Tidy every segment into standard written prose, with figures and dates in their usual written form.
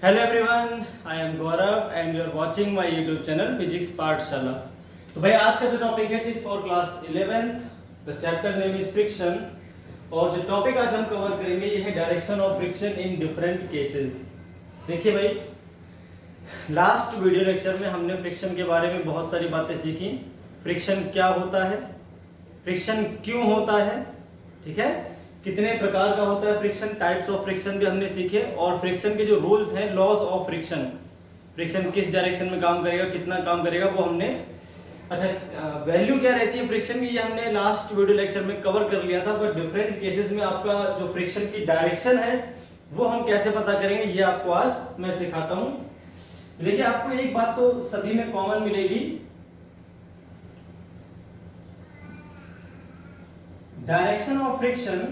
Hello everyone, I am Gaurav and you are watching my YouTube channel Physics पाठशाला। तो भाई आज का जो टॉपिक है इस for class 11th, the chapter name is friction और जो टॉपिक आज हम कवर करेंगे ये है direction of friction in different cases. देखिए भाई, लास्ट वीडियो लेक्चर में हमने फ्रिक्शन के बारे में बहुत सारी बातें सीखी। फ्रिक्शन क्या होता है, फ्रिक्शन क्यों होता है, ठीक है, कितने प्रकार का होता है फ्रिक्शन, टाइप्स ऑफ फ्रिक्शन भी हमने सीखे और फ्रिक्शन के जो रूल्स हैं, लॉज ऑफ फ्रिक्शन, फ्रिक्शन किस डायरेक्शन में काम करेगा, कितना काम करेगा वो हमने, अच्छा वैल्यू क्या रहती है फ्रिक्शन की, ये हमने लास्ट वीडियो लेक्चर में कवर कर लिया था। बट डिफरेंट केसेस में आपका जो फ्रिक्शन की डायरेक्शन है वो हम कैसे पता करेंगे ये आपको आज मैं सिखाता हूं। देखिए आपको एक बात तो सभी में कॉमन मिलेगी, direction of friction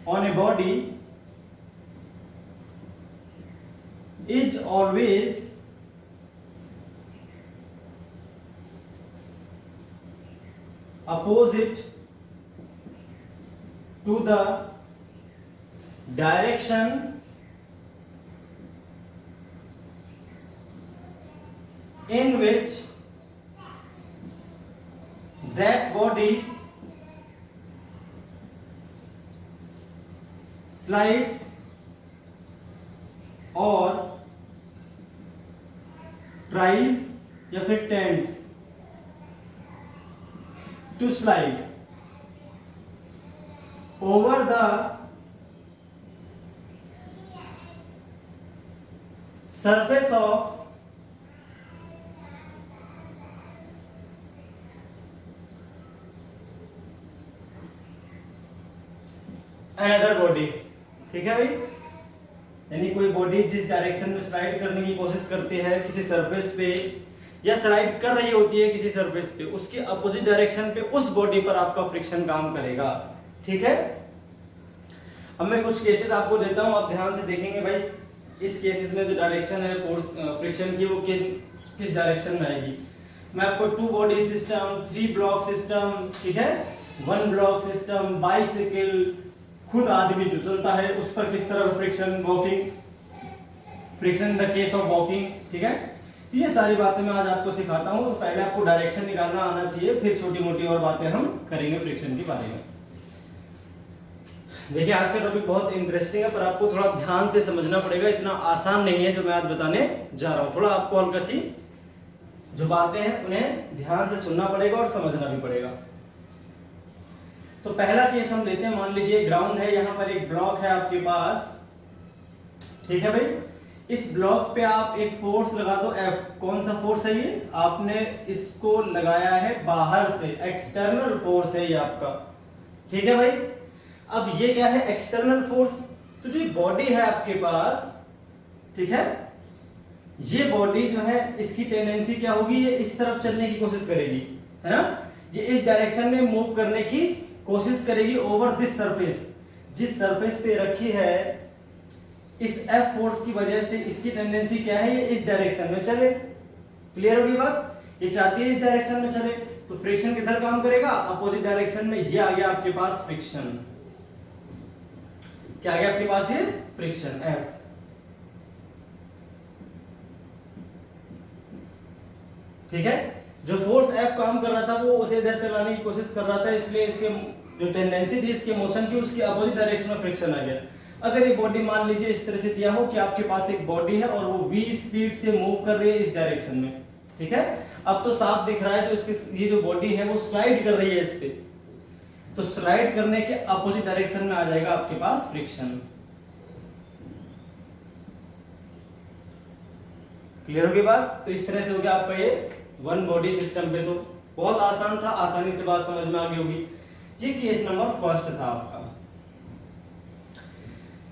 on a body is always opposite to the direction in which that body slides और ट्राइज या फिर tends to slide over the surface of another body. ठीक है भाई, यानी कोई बॉडी जिस डायरेक्शन में स्लाइड करने की कोशिश करती है किसी सरफेस पे या स्लाइड कर रही होती है किसी सरफेस पे, उसके अपोजिट डायरेक्शन पे उस बॉडी पर आपका फ्रिक्शन काम करेगा। ठीक है, अब मैं कुछ केसेस आपको देता हूं, आप ध्यान से देखेंगे भाई। इस केसेस में जो डायरेक्शन है फोर्स फ्रिक्शन की वो किस डायरेक्शन में आएगी। मैं आपको 2 बॉडी सिस्टम, 3 ब्लॉक सिस्टम, ठीक है, 1 ब्लॉक सिस्टम, बाइसिकल, खुद आदमी जो चलता है उस पर किस तरह friction, walking, friction in the case of walking, ठीक है, तो ये सारी बातें मैं आज आपको सिखाता हूं। तो पहले आपको डायरेक्शन निकालना आना चाहिए, फिर छोटी मोटी और बातें हम करेंगे फ्रिक्शन के बारे में। देखिए आज का टॉपिक बहुत इंटरेस्टिंग है पर आपको थोड़ा ध्यान से समझना पड़ेगा, इतना आसान नहीं है जो मैं आज बताने जा रहा हूं। थोड़ा आपको हल्का सी जो बातें हैं उन्हें ध्यान से सुनना पड़ेगा और समझना भी पड़ेगा। तो पहला केस हम लेते हैं, मान लीजिए ग्राउंड है, यहां पर एक ब्लॉक है आपके पास, ठीक है भाई, इस ब्लॉक पे आप एक फोर्स लगा दो F। कौन सा फोर्स है ये, आपने इसको लगाया है बाहर से, एक्सटर्नल फोर्स है ये आपका। ठीक है भाई, अब ये क्या है, एक्सटर्नल फोर्स। तो जो बॉडी है आपके पास, ठीक है, ये बॉडी जो है इसकी टेंडेंसी क्या होगी, ये इस तरफ चलने की कोशिश करेगी, है ना, ये इस डायरेक्शन में मूव करने की कोशिश करेगी ओवर दिस सरफेस। जिस सरफेस पे रखी है इस F फोर्स की वजह से इसकी टेंडेंसी क्या है, ये इस डायरेक्शन में चले। क्लियर होगी बात, ये चाहती है इस डायरेक्शन में चले, तो फ्रिक्शन किधर काम करेगा, अपोजिट डायरेक्शन में। ये आ गया आपके पास फ्रिक्शन, क्या आ गया आपके पास, ये फ्रिक्शन F। ठीक है, जो फोर्स F काम कर रहा था वो उसे इधर चलाने की कोशिश कर रहा था, इसलिए इसके जो टेंडेंसी थी इसके मोशन की, उसकी अपोजिट डायरेक्शन में फ्रिक्शन आ गया। अगर ये बॉडी मान लीजिए इस तरह से दिया हो कि आपके पास एक बॉडी है और वो v स्पीड से मूव कर रही है इस डायरेक्शन में, ठीक है, अब तो साफ दिख रहा है, जो इसके ये जो बॉडी है वो स्लाइड कर रही है इस पे, तो स्लाइड करने के अपोजिट डायरेक्शन में आ जाएगा आपके पास फ्रिक्शन। क्लियर होगी बात, तो इस तरह से हो गया आपका ये 1 बॉडी सिस्टम पे। तो बहुत आसान था, आसानी से बात समझ में आ गई होगी। ये केस नंबर फर्स्ट था आपका।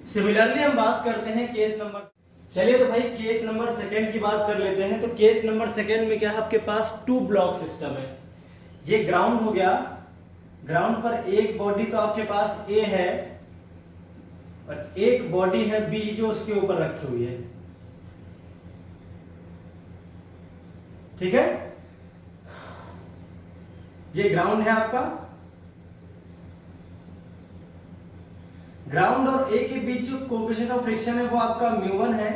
सिमिलरली हम बात करते हैं केस नंबर, चलिए तो भाई केस नंबर सेकंड की बात कर लेते हैं। तो केस नंबर सेकंड में क्या है, आपके पास 2 ब्लॉक सिस्टम है। ये ग्राउंड हो गया, ग्राउंड पर एक बॉडी तो आपके पास A है और एक बॉडी है B जो उसके ऊपर रखी हुई है। ठीक है, ये ग्राउंड है आपका, ग्राउंड और ए के बीच जो कोएफिशिएंट ऑफ फ्रिक्शन है वो आपका μ1 है,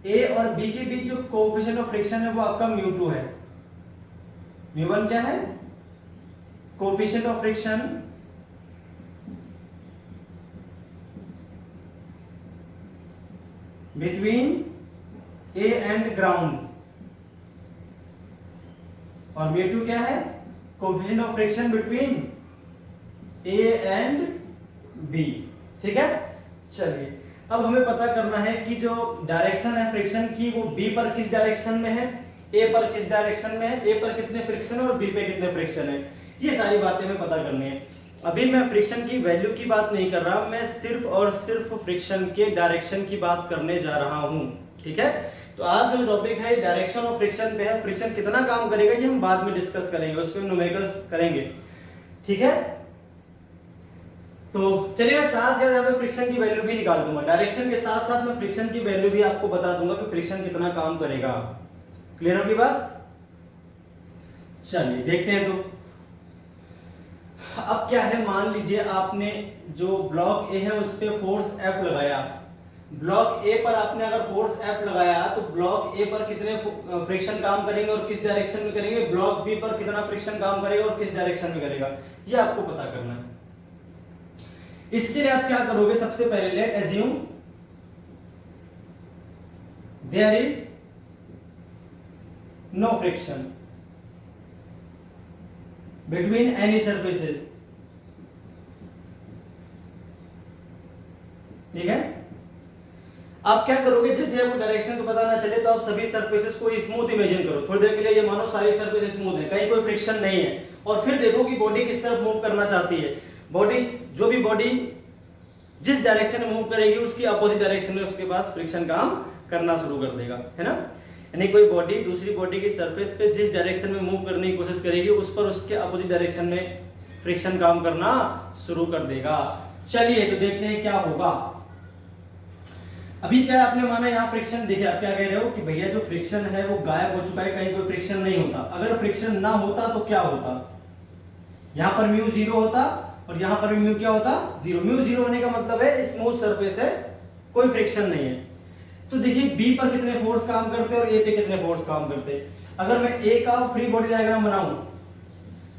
ए और बी के बीच जो कोएफिशिएंट ऑफ फ्रिक्शन है वो आपका μ2 है। μ1 क्या है? Coefficient of friction between A and ground, और μ2 क्या है? Coefficient of friction between A and B. ठीक है, चलिए अब हमें पता करना है कि जो डायरेक्शन है फ्रिक्शन की वो बी पर किस डायरेक्शन में है, ए पर किस डायरेक्शन में है, ए पर कितने फ्रिक्शन है और बी पे कितने फ्रिक्शन है। ये सारी बातें हमें पता करनी है। अभी मैं फ्रिक्शन की वैल्यू की बात नहीं कर रहा, मैं सिर्फ और सिर्फ फ्रिक्शन के डायरेक्शन की बात करने जा रहा हूं। ठीक है, तो आज जो टॉपिक है डायरेक्शन ऑफ फ्रिक्शन पे है। फ्रिक्शन कितना काम करेगा ये हम बाद में डिस्कस करेंगे, उस पर न्यूमेरिकल्स करेंगे। ठीक है, तो चलिए मैं साथ यहाँ पे फ्रिक्शन की वैल्यू भी निकाल दूंगा। डायरेक्शन के साथ साथ मैं फ्रिक्शन की वैल्यू भी आपको बता दूंगा कि फ्रिक्शन कितना काम करेगा। क्लियर होगी बात? चलिए देखते हैं। तो अब क्या है, मान लीजिए आपने जो ब्लॉक ए है उस पे फोर्स F लगाया। ब्लॉक ए पर आपने अगर फोर्स F लगाया तो ब्लॉक ए पर कितने फ्रिक्शन काम करेंगे और किस डायरेक्शन में करेंगे, ब्लॉक बी पर कितना फ्रिक्शन काम करेगा और किस डायरेक्शन में करेगा, ये आपको पता करना है। इसके लिए आप क्या करोगे, सबसे पहले let assume there is no friction between any surfaces. ठीक है, आप क्या करोगे, जैसे आपको डायरेक्शन को पता ना चले तो आप सभी सर्फेसेस को स्मूथ इमेजिन करो। थोड़ी देर के लिए ये मानो सारी सर्फेस स्मूथ है, कहीं कोई फ्रिक्शन नहीं है, और फिर देखो कि बॉडी किस तरफ मूव करना चाहती है। बॉडी जो भी बॉडी जिस डायरेक्शन में मूव करेगी उसकी अपोजिट डायरेक्शन में उसके पास फ्रिक्शन काम करना शुरू कर देगा, है ना। यानी कोई बॉडी दूसरी बॉडी की सरफेस पे जिस डायरेक्शन में मूव करने की कोशिश करेगी उस पर उसके अपोजिट डायरेक्शन में फ्रिक्शन काम करना शुरू कर देगा। चलिए तो देखते हैं क्या होगा। अभी क्या आपने माना यहाँ फ्रिक्शन, देखिए आप क्या कह रहे हो कि भैया जो फ्रिक्शन है वो गायब हो चुका है, कहीं कोई फ्रिक्शन नहीं होता। अगर फ्रिक्शन ना होता तो क्या होता, यहाँ पर म्यू 0 होता और यहाँ पर भी म्यू क्या होता, 0। म्यू 0 होने का मतलब है स्मूथ सरफेस है, कोई फ्रिक्शन नहीं है। तो देखिए बी पर कितने फोर्स काम करते हैं और ए पे कितने फोर्स काम करते हैं। अगर मैं ए का फ्री बॉडी डायग्राम बनाऊं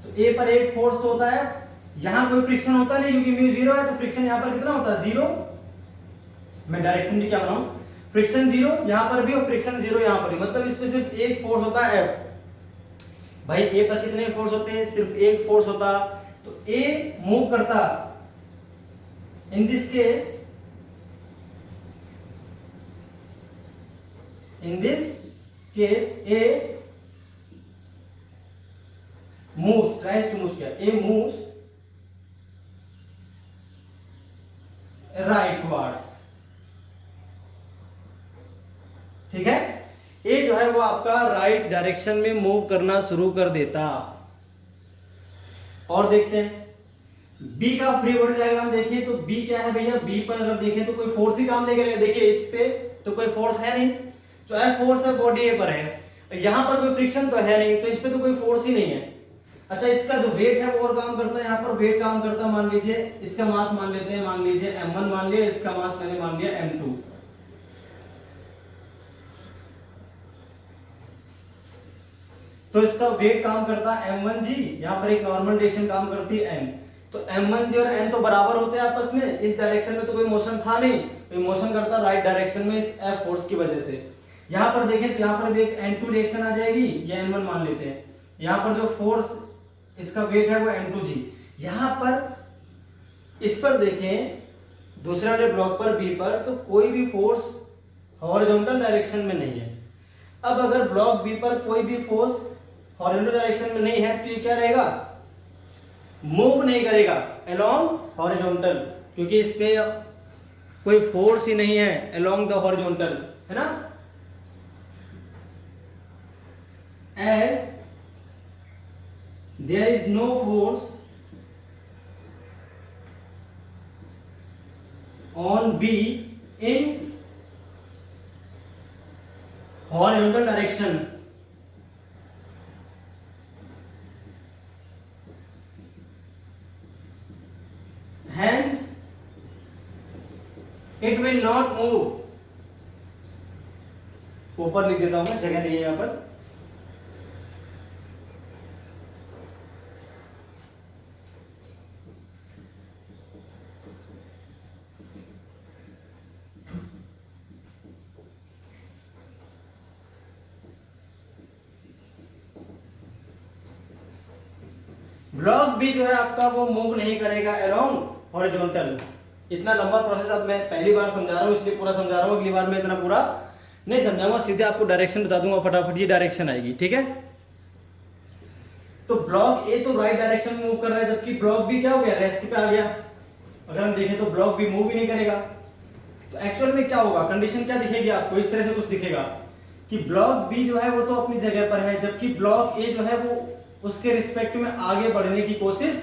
तो ए पर एक फोर्स तो होता है, यहां कोई फ्रिक्शन होता नहीं क्योंकि म्यू 0 है, तो फ्रिक्शन यहां पर कितना होता है, 0। मैं डायरेक्शन भी क्या बनाऊं, फ्रिक्शन 0 यहां पर भी और फ्रिक्शन 0 यहां पर भी, मतलब इस पे सिर्फ एक फोर्स होता है F। भाई ए पर कितने फोर्स होते हैं, सिर्फ एक फोर्स होता, तो ए मूव करता। In this case A moves, tries to move, क्या A moves rightwards। ठीक है, A जो है वो आपका राइट डायरेक्शन में मूव करना शुरू कर देता। और देखते हैं B का फ्री बॉडी डायग्राम देखिए, तो B क्या है भैया, B पर अगर देखें तो कोई फोर्स ही काम नहीं करेगा। देखिए इस पे तो कोई फोर्स है नहीं, जो है फोर्स है बॉडी ए पर है, यहां पर कोई फ्रिक्शन तो है नहीं, तो इस पे तो कोई फोर्स ही नहीं है। अच्छा, इसका जो वेट है वो और काम करता है, यहाँ पर वेट काम करता है। मान लीजिए इसका मास मान लेते हैं, मान लीजिए m1 मान लिया, इसका मास मैंने मान लिया m2। तो इसका वेट काम करता है m1g, यहाँ पर एक नॉर्मल डायरेक्शन काम करती है n। तो m1g और n तो बराबर होते हैं आपस में, इस डायरेक्शन में तो कोई मोशन था नहीं, तो मोशन करता राइट डायरेक्शन में इस F फोर्स की वजह से। यहां पर देखें तो यहां पर भी एक n2 डायरेक्शन आ जाएगी, या n1 मान लेते हैं। यहां पर जो फोर्स इसका वेट है वो m2g। यहां पर इस पर देखें दूसरे वाले ब्लॉक पर B पर, तो कोई भी फोर्स हॉरिजॉन्टल डायरेक्शन में नहीं है। अब अगर ब्लॉक B पर कोई भी फोर्स हॉरिजॉन्टल डायरेक्शन में नहीं है तो ये क्या रहेगा, मूव नहीं करेगा अलोंग हॉरिजॉन्टल, क्योंकि इस पे कोई फोर्स ही नहीं है अलोंग द हॉरिजॉन्टल, है ना। As there is no force on B in horizontal direction, hence it will not move. ऊपर लिख देता हूं मैं, जगह नहीं है यहां पर। ब्लॉक भी जो है आपका वो मूव नहीं करेगा अलोंग हॉरिजॉन्टल। इतना लंबा प्रोसेस अब मैं पहली बार समझा रहा हूं, इसलिए पूरा समझा रहा हूं। अगली बार मैं इतना पूरा नहीं समझाऊंगा, सीधे आपको डायरेक्शन बता दूंगा, फटाफट ये डायरेक्शन आएगी, ठीक है। तो ब्लॉक ए तो राइट डायरेक्शन में मूव कर रहा है, जबकि ब्लॉक बी क्या हो गया, रेस्ट पे आ गया। अगर हम देखें तो ब्लॉक बी मूव ही नहीं करेगा। तो एक्चुअल में क्या होगा, कंडीशन क्या दिखेगी आपको, इस तरह से कुछ दिखेगा कि ब्लॉक बी जो है वो तो अपनी जगह पर है, जबकि ब्लॉक ए जो है वो उसके रिस्पेक्ट में आगे बढ़ने की कोशिश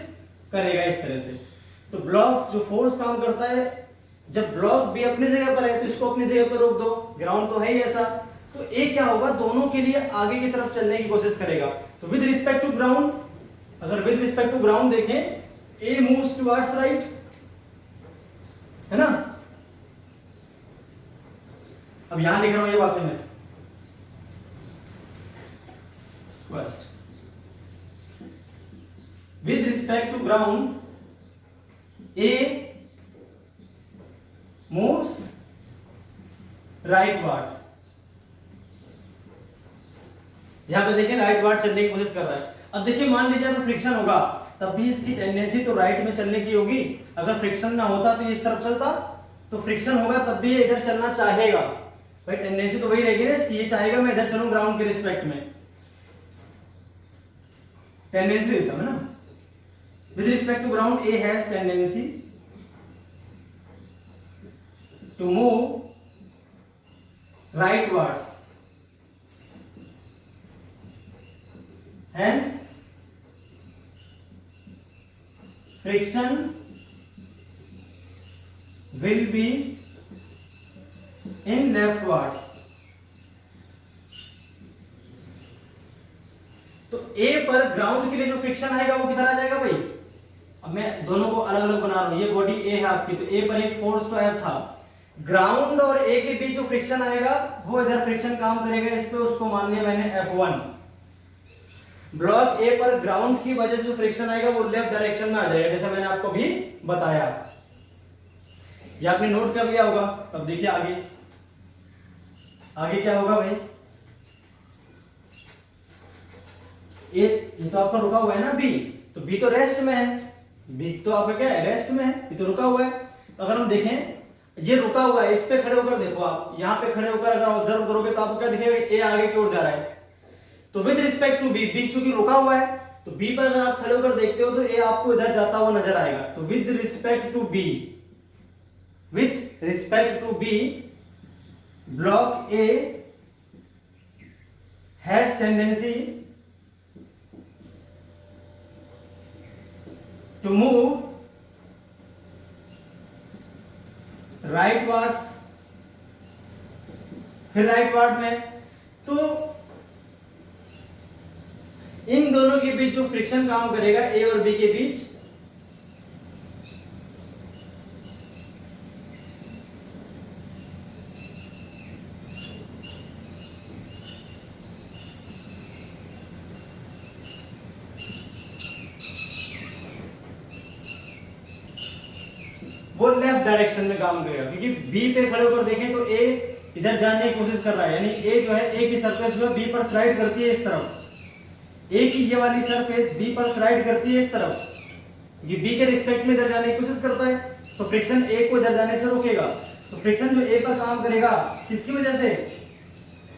करेगा, इस तरह से। तो ब्लॉक जो फोर्स काम करता है, जब ब्लॉक बी अपनी जगह पर है तो इसको अपनी जगह पर रोक दो, ग्राउंड तो है ही ऐसा। तो ए क्या होगा, दोनों के लिए आगे की तरफ चलने की कोशिश करेगा। तो विद रिस्पेक्ट टू ग्राउंड, अगर विद रिस्पेक्ट टू ग्राउंड देखें, ए मूव्स टुवर्ड्स राइट, है ना। अब यहां लिख रहा हूं ये बातें मैं। First, with respect to ground A moves rightwards. यहां पे देखिए राइटवर्ड चलने की कोशिश कर रहा है। अब देखिए मान लीजिए अगर फ्रिक्शन होगा तब भी इसकी टेंडेंसी तो राइट में चलने की होगी। अगर फ्रिक्शन ना होता तो ये इस तरफ चलता, तो फ्रिक्शन होगा तब भी ये इधर चलना चाहेगा। भाई टेंडेंसी तो वही रहेगी ना, ये चाहेगा मैं इधर चलूं ग्राउंड के रिस्पेक्ट में, टेंडेंसी देता है ना। With respect to ground A has tendency to move rightwards, hence friction will be in leftwards। तो ए पर ग्राउंड के लिए जो फ्रिक्शन आएगा वो किधर आ जाएगा भाई। अब मैं दोनों को अलग अलग बना रहा हूं, ये बॉडी ए है आपकी, तो ए पर एक फोर्स तो F था, ग्राउंड और ए के बीच जो फ्रिक्शन आएगा वो इधर फ्रिक्शन काम करेगा इस पे, उसको मान लिया मैंने F1। ब्लॉक ए पर ग्राउंड की वजह से जो फ्रिक्शन आएगा वो लेफ्ट डायरेक्शन में आ जाएगा, जैसा मैंने आपको भी बताया। ये आपने नोट कर लिया होगा। अब देखिए आगे, आगे क्या होगा भाई। ये तो आपका रुका हुआ है ना बी, तो बी तो रेस्ट में है, बी तो आपका क्या है, रेस्ट में है, ये तो रुका हुआ है। तो अगर हम देखें ये रुका हुआ है, इस पे खड़े होकर देखो, आप यहां पे खड़े होकर अगर ऑब्जर्व करोगे तो आपको क्या दिखेगा, ए आगे की ओर जा रहा है। तो with respect to B, B चूंकि रुका हुआ है तो बी पर अगर आप खड़े होकर देखते हो तो ए आपको इधर जाता हुआ नजर आएगा। तो with respect to B, with respect to B, block A has tendency to move rightwards. फिर राइटवर्ड में तो इन दोनों के बीच जो फ्रिक्शन काम करेगा ए और बी के बीच, वो लेफ्ट डायरेक्शन में काम करेगा, क्योंकि बी पे खड़े होकर देखें तो ए इधर जाने की कोशिश कर रहा है, यानी ए जो है, ए की सरफेस जो है बी पर स्लाइड करती है इस तरफ, ए की ये वाली सरफेस बी पर स्लाइड करती है इस तरफ, ये बी के रिस्पेक्ट में इधर जाने की कोशिश करता है, तो फ्रिक्शन ए को इधर जाने से रोकेगा। तो फ्रिक्शन जो ए पर काम करेगा किसकी वजह से,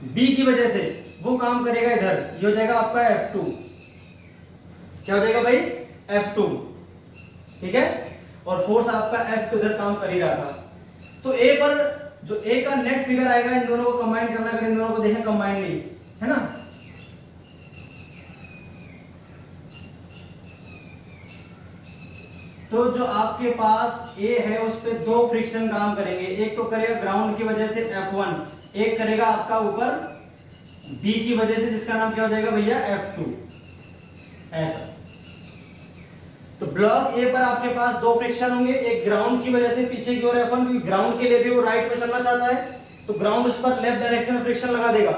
बी की वजह से, वो काम करेगा इधर, ये हो जाएगा आपका F2। क्या हो जाएगा भाई, F2, ठीक है। और फोर्स आपका F तो इधर काम कर ही रहा था। तो ए पर जो ए का नेट फिगर आएगा, इन दोनों को कंबाइन करना, अगर इन दोनों को देखें कंबाइनली, है ना, तो जो आपके पास ए है उस पे दो फ्रिक्शन काम करेंगे, एक तो करेगा ग्राउंड की वजह से F1, एक करेगा आपका ऊपर बी की वजह से, जिसका नाम क्या हो जाएगा भैया, F2, ऐसा। तो ब्लॉक ए पर आपके पास दो फ्रिक्शन होंगे, एक ग्राउंड की वजह से पीछे की ओर F1, क्योंकि ग्राउंड के लिए भी वो राइट में चलना चाहता है तो ग्राउंड उस पर लेफ्ट डायरेक्शन में फ्रिक्शन लगा देगा,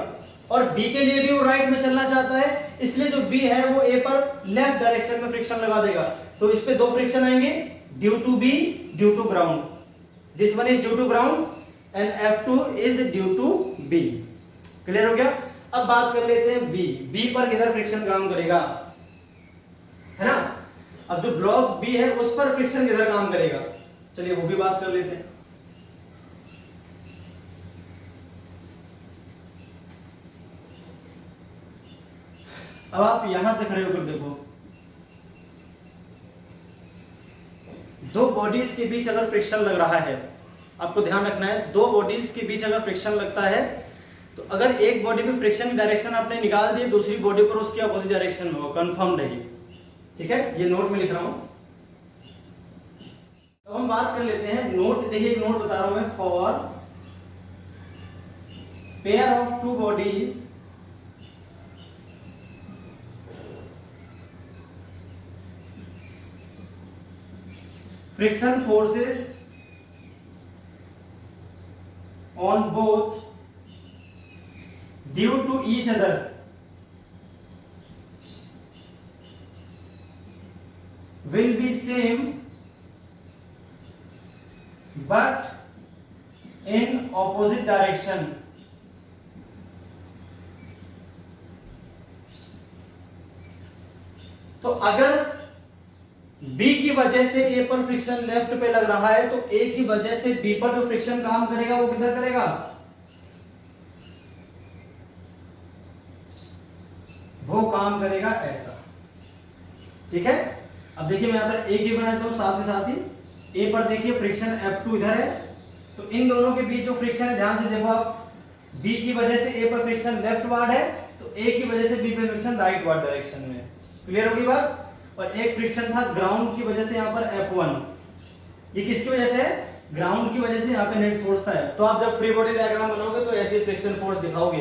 और बी के लिए भी वो राइट में चलना चाहता है, इसलिए जो बी है वो ए पर लेफ्ट डायरेक्शन में फ्रिक्शन लगा देगा। तो इस पे दो फ्रिक्शन आएंगे, due to B, due to ground. This one is due to ground and F2 is due to B. Clear हो गया? अब बात कर लेते हैं बी। बी पर किधर फ्रिक्शन काम करेगा, है ना? अब जो ब्लॉक बी है उस पर फ्रिक्शन किधर काम करेगा, चलिए वो भी बात कर लेते हैं। अब आप यहां से खड़े होकर देखो, दो बॉडीज के बीच अगर फ्रिक्शन लग रहा है, आपको ध्यान रखना है, दो बॉडीज के बीच अगर फ्रिक्शन लगता है तो अगर एक बॉडी पे फ्रिक्शन की डायरेक्शन आपने निकाल दी, दूसरी बॉडी पर उसकी अपोजिट डायरेक्शन में हो, कंफर्म रही। ठीक है, ये नोट में लिख रहा हूं। अब हम बात कर लेते हैं नोट। देखिए एक नोट बता रहा हूं मैं, for pair of two bodies friction forces on both due to each other will be same but in opposite direction. तो अगर B की वजह से A पर फ्रिक्शन लेफ्ट पे लग रहा है तो A की वजह से B पर जो फ्रिक्शन काम करेगा वो किधर करेगा, वो काम करेगा ऐसा। ठीक है, अब देखिए मैं यहां पर A की बना देता हूं, साथ ही A पर देखिए फ्रिक्शन F2 इधर है, तो इन दोनों के बीच जो फ्रिक्शन है, ध्यान से देखो आप, B की वजह से A पर फ्रिक्शन लेफ्ट वार्ड है तो A की वजह से B पर फ्रिक्शन राइट वार्ड डायरेक्शन में। क्लियर होगी बात? और एक फ्रिक्शन था ग्राउंड की वजह से यहाँ पर F1, ये किसकी वजह से है, ग्राउंड की वजह से यहाँ पे नेट फोर्स था। तो आप जब फ्री बॉडी डायग्राम बनाओगे तो ऐसे फ्रिक्शन फोर्स दिखाओगे।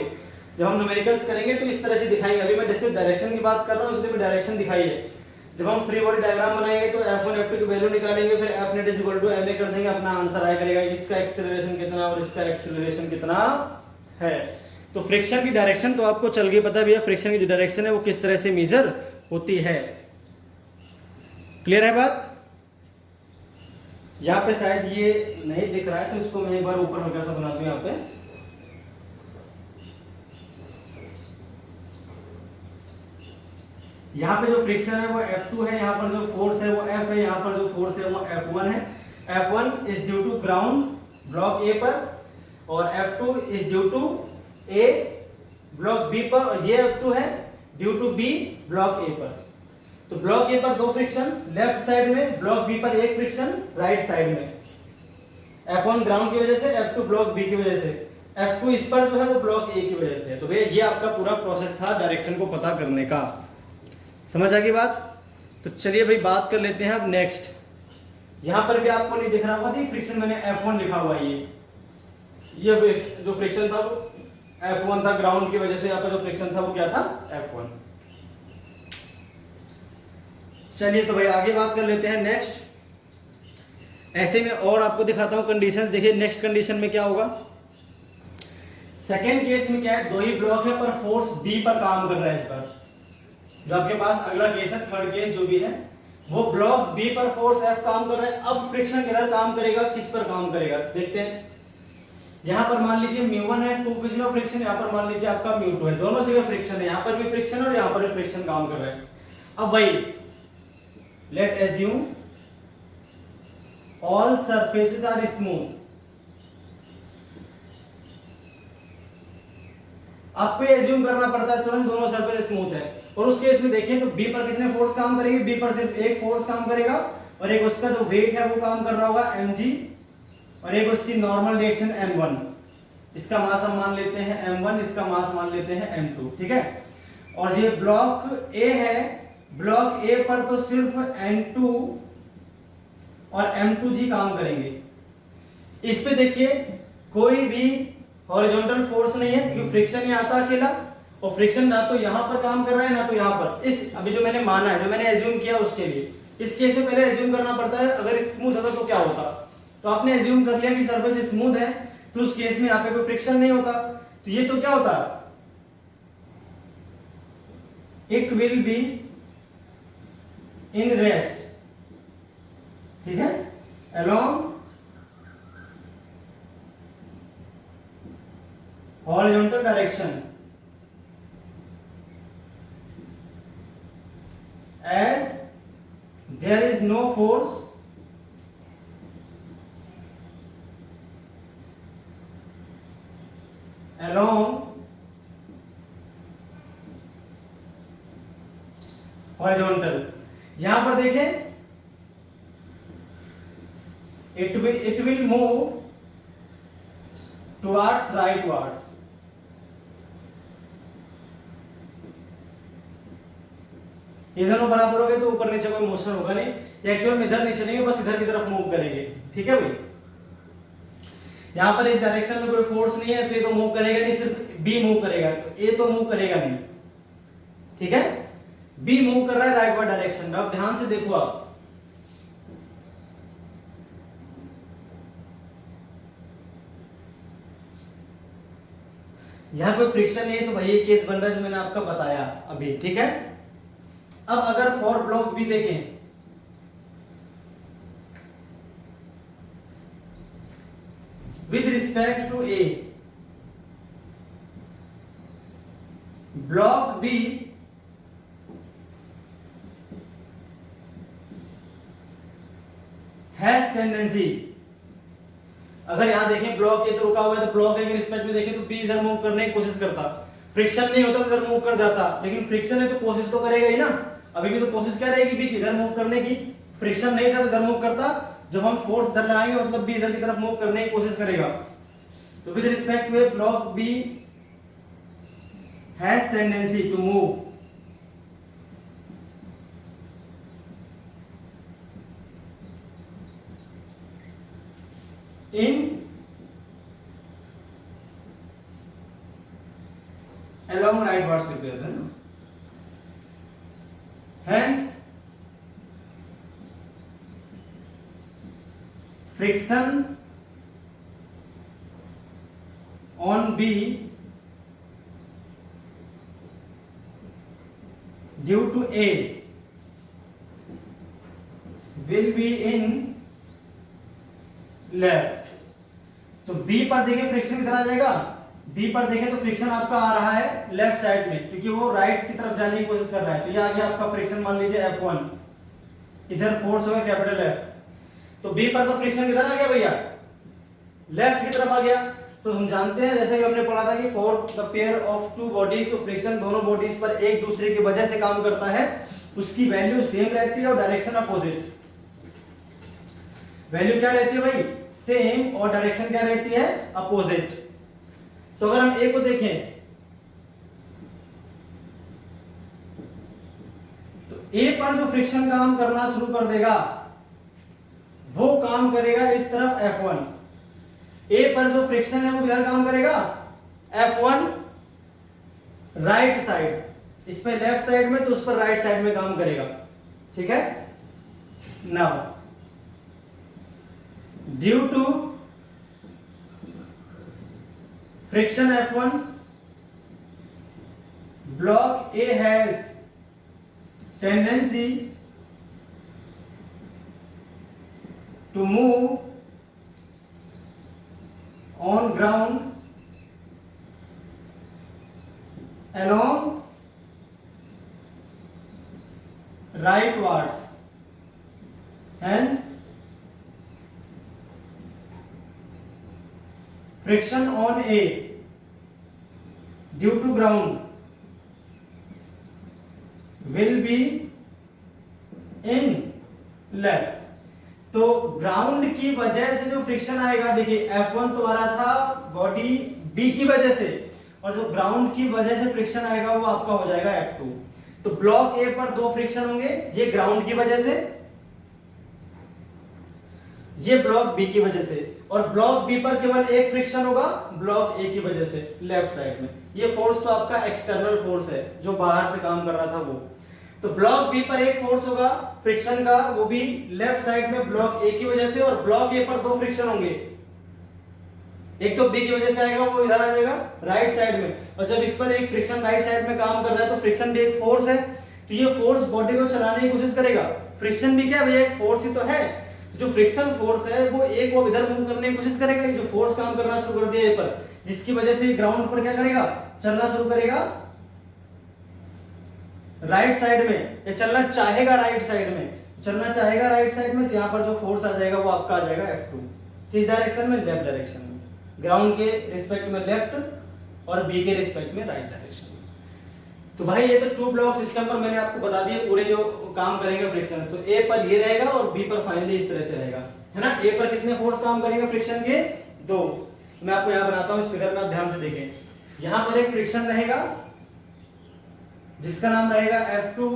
जब हम न्यूमेरिकल्स करेंगे तो इस तरह से दिखाएंगे। अभी मैं जैसे डायरेक्शन की बात कर रहा हूँ इसलिए मैं डायरेक्शन दिखाई है। जब हम फ्री बॉडी डायग्राम बनाएंगे तो F1 F2 की वैल्यू निकालेंगे, फिर F net is equal to ma कर देंगे, अपना आंसर आया करेगा इसका एक्सेलरेशन कितना और इसका एक्सेलरेशन कितना है। तो फ्रिक्शन की डायरेक्शन तो आपको चल गई पता भैया, फ्रिक्शन की जो डायरेक्शन है वो किस तरह से मेजर होती है। क्लियर है बात? यहाँ पे शायद ये नहीं दिख रहा है तो इसको मैं एक बार ऊपर हल्का सा बना दूं। यहाँ पे जो फ्रिक्शन है वो F2 है, यहाँ पर जो फोर्स है वो F है, यहाँ पर जो फोर्स है वो F1 है। F1 is due to ground block A पर और F2 is due to A block B पर, और ये F2 है due to B block A पर। तो ब्लॉक ए पर दो फ्रिक्शन लेफ्ट साइड में, ब्लॉक बी पर एक फ्रिक्शन राइट साइड में। F1 ग्राउंड की वजह से, F2 ब्लॉक बी की वजह से, F2 इस पर जो है वो ब्लॉक ए की वजह से। तो भैया ये आपका पूरा प्रोसेस था डायरेक्शन को पता करने का। समझ आ गई बात? तो चलिए भाई बात कर लेते हैं अब नेक्स्ट। यहां पर भी आपको नहीं दिख रहा होगा कि फ्रिक्शन मैंने F1 लिखा हुआ है। ये जो फ्रिक्शन था वो F1 था, ग्राउंड की वजह से यहाँ पर जो फ्रिक्शन था वो क्या था, F1। चलिए तो भाई आगे बात कर लेते हैं नेक्स्ट। ऐसे में और आपको दिखाता हूं कंडीशंस। देखिए नेक्स्ट कंडीशन में क्या होगा। सेकेंड केस में क्या है, दो ही ब्लॉक है पर फोर्स बी पर काम कर रहा है। इस बार जो आपके पास अगला केस है, थर्ड केस जो भी है, वो ब्लॉक बी पर फोर्स F काम कर रहा है। अब फ्रिक्शन किधर काम करेगा, किस पर काम करेगा देखते हैं। यहां पर मान लीजिए μ1 है, टू पोजीशन ऑफ फ्रिक्शन, यहां पर मान लीजिए आपका μ2 है, दोनों जगह फ्रिक्शन है, यहां पर भी फ्रिक्शन और यहां पर भी फ्रिक्शन काम कर रहा है। अब वही let assume all surfaces are smooth। आपको एज्यूम करना पड़ता है तुरंत दोनों सरफेस स्मूथ है। और उस केस में देखें तो बी पर कितने फोर्स काम करेंगे, बी पर सिर्फ एक फोर्स काम करेगा और एक उसका जो वेट है वो काम कर रहा होगा mg, और एक उसकी नॉर्मल रिएक्शन m1। इसका मास हम मान लेते हैं m1, इसका मास मान लेते हैं m2। ठीक है, और ये ब्लॉक ए है, ब्लॉक ए पर तो सिर्फ N2 और M2G काम करेंगे। इस पे देखिए कोई भी हॉरिजॉन्टल फोर्स नहीं है क्योंकि फ्रिक्शन यहाँ आता अकेला, और फ्रिक्शन ना तो यहां पर काम कर रहा है ना तो यहां पर। इस अभी जो मैंने माना है, जो मैंने एज्यूम किया उसके लिए इस केस में पहले एज्यूम करना पड़ता है अगर स्मूथ होता तो क्या होता। तो आपने एज्यूम कर लिया कि सरफेस स्मूथ है, तो उस केस में यहाँ पे कोई फ्रिक्शन नहीं होता। तो ये तो क्या होता, it will be in rest, ठीक है, along horizontal direction as there is no force along horizontal। यहां पर देखें it will move towards rightwards, ये दोनों बराबर हो गए तो ऊपर नीचे कोई मोशन होगा नहीं, एक्चुअल में इधर नहीं चलेंगे, बस इधर की तरफ मूव करेंगे, ठीक है भाई। यहां पर इस डायरेक्शन में कोई फोर्स नहीं है तो ये तो मूव करेगा नहीं, सिर्फ बी मूव करेगा, तो ए तो मूव करेगा नहीं, ठीक है। बी मूव कर रहा है राइटवर्ड डायरेक्शन में। अब ध्यान से देखो आप, यहां कोई फ्रिक्शन नहीं है तो भाई ये केस बन रहा है जो मैंने आपका बताया अभी, ठीक है। अब अगर फॉर ब्लॉक बी देखें, with respect to A, block B has tendency, अगर यहां देखें ब्लॉक ए तो रुका हुआ है, तो ब्लॉक ए के रिस्पेक्ट में देखें तो बी इधर मूव करने की कोशिश करता, फ्रिक्शन नहीं होता तो इधर मूव कर जाता, लेकिन फ्रिक्शन है तो कोशिश तो करेगा ही ना। अभी भी तो कोशिश क्या रहेगी बी इधर मूव करने की, फ्रिक्शन नहीं था तो इधर मूव करता, जब हम फोर्स इधर लगाएंगे मतलब बी इधर की तरफ मूव करने की कोशिश करेगा। तो with respect to A block B has tendency to move in along rightwards लिख देते हैं ना, hence friction on B due to A will be in left. तो बी पर देखें फ्रिक्शन किधर आ जाएगा, बी पर देखें तो फ्रिक्शन आपका आ रहा है लेफ्ट साइड में, क्योंकि वो राइट की तरफ जाने की कोशिश कर रहा है। तो ये आ गया आपका फ्रिक्शन, मान लीजिए F1, इधर फोर्स होगा कैपिटल F, तो बी पर तो फ्रिक्शन किधर आ गया भैया, लेफ्ट की तरफ आ गया। तो हम जानते हैं जैसे कि हमने पढ़ा था कि for the pair of two bodies, तो फ्रिक्शन दोनों बॉडीज पर एक दूसरे की वजह से काम करता है, उसकी वैल्यू सेम रहती है और डायरेक्शन अपोजिट। वैल्यू क्या रहती है भाई, सेम, और डायरेक्शन क्या रहती है, अपोजिट। तो अगर हम ए को देखें तो ए पर जो फ्रिक्शन काम करना शुरू कर देगा वो काम करेगा इस तरफ F1। ए पर जो फ्रिक्शन है वो किधर काम करेगा, F1 राइट साइड, इस पे लेफ्ट साइड में तो उस पर राइट साइड में काम करेगा, ठीक है। Now due to friction F1 block A has tendency to move on ground along rightwards, hence friction on A due to ground will be in left। तो ग्राउंड की वजह से जो फ्रिक्शन आएगा, देखिए F1 तो आ रहा था बॉडी B की वजह से, और जो ग्राउंड की वजह से फ्रिक्शन आएगा वो आपका हो जाएगा F2। तो ब्लॉक A पर दो फ्रिक्शन होंगे, ये ग्राउंड की वजह से, ये ब्लॉक B की वजह से, और ब्लॉक B पर केवल एक फ्रिक्शन होगा ब्लॉक A की वजह से लेफ्ट साइड में। ये फोर्स तो आपका एक्सटर्नल फोर्स है जो बाहर से काम कर रहा था वो। तो ब्लॉक बी पर एक फोर्स होगा फ्रिक्शन का, वो भी लेफ्ट साइड में ब्लॉक ए की वजह से, और ब्लॉक ए पर दो फ्रिक्शन होंगे, एक तो बी की वजह से आएगा, वो इधर आ जाएगा राइट साइड में, और जब इस पर एक फ्रिक्शन राइट साइड में काम कर रहा है तो फ्रिक्शन भी एक फोर्स है, तो ये फोर्स बॉडी को चलाने की कोशिश करेगा। फ्रिक्शन भी क्या भैया, एक फोर्स ही तो है। जो फ्रिक्शन फोर्स है वो एक को इधर मूव करने की कोशिश करेगा, जो फोर्स काम करना शुरू कर दिया पर, जिसकी वजह से ग्राउंड पर क्या करेगा, चलना शुरू करेगा राइट साइड में, या चलना चाहेगा राइट साइड में, चलना चाहेगा राइट साइड में, तो यहाँ पर जो फोर्स आ जाएगा वो आपका आ जाएगा F2। किस डायरेक्शन में, लेफ्ट डायरेक्शन में, ग्राउंड के रिस्पेक्ट में लेफ्ट और बी के रिस्पेक्ट में राइट डायरेक्शन में। तो भाई ये तो टू ब्लॉक सिस्टम पर मैंने आपको बता दिए पूरे जो काम करेंगे फ्रिक्शन। तो ए पर ये रहेगा और बी पर फाइनली इस तरह से रहेगा, है ना। ए पर कितने फोर्स काम करेंगे फ्रिक्शन के, दो। मैं आपको यहाँ बनाता हूँ इस फिगर में, आप ध्यान से देखें। यहाँ पर एक फ्रिक्शन रहेगा जिसका नाम रहेगा F2,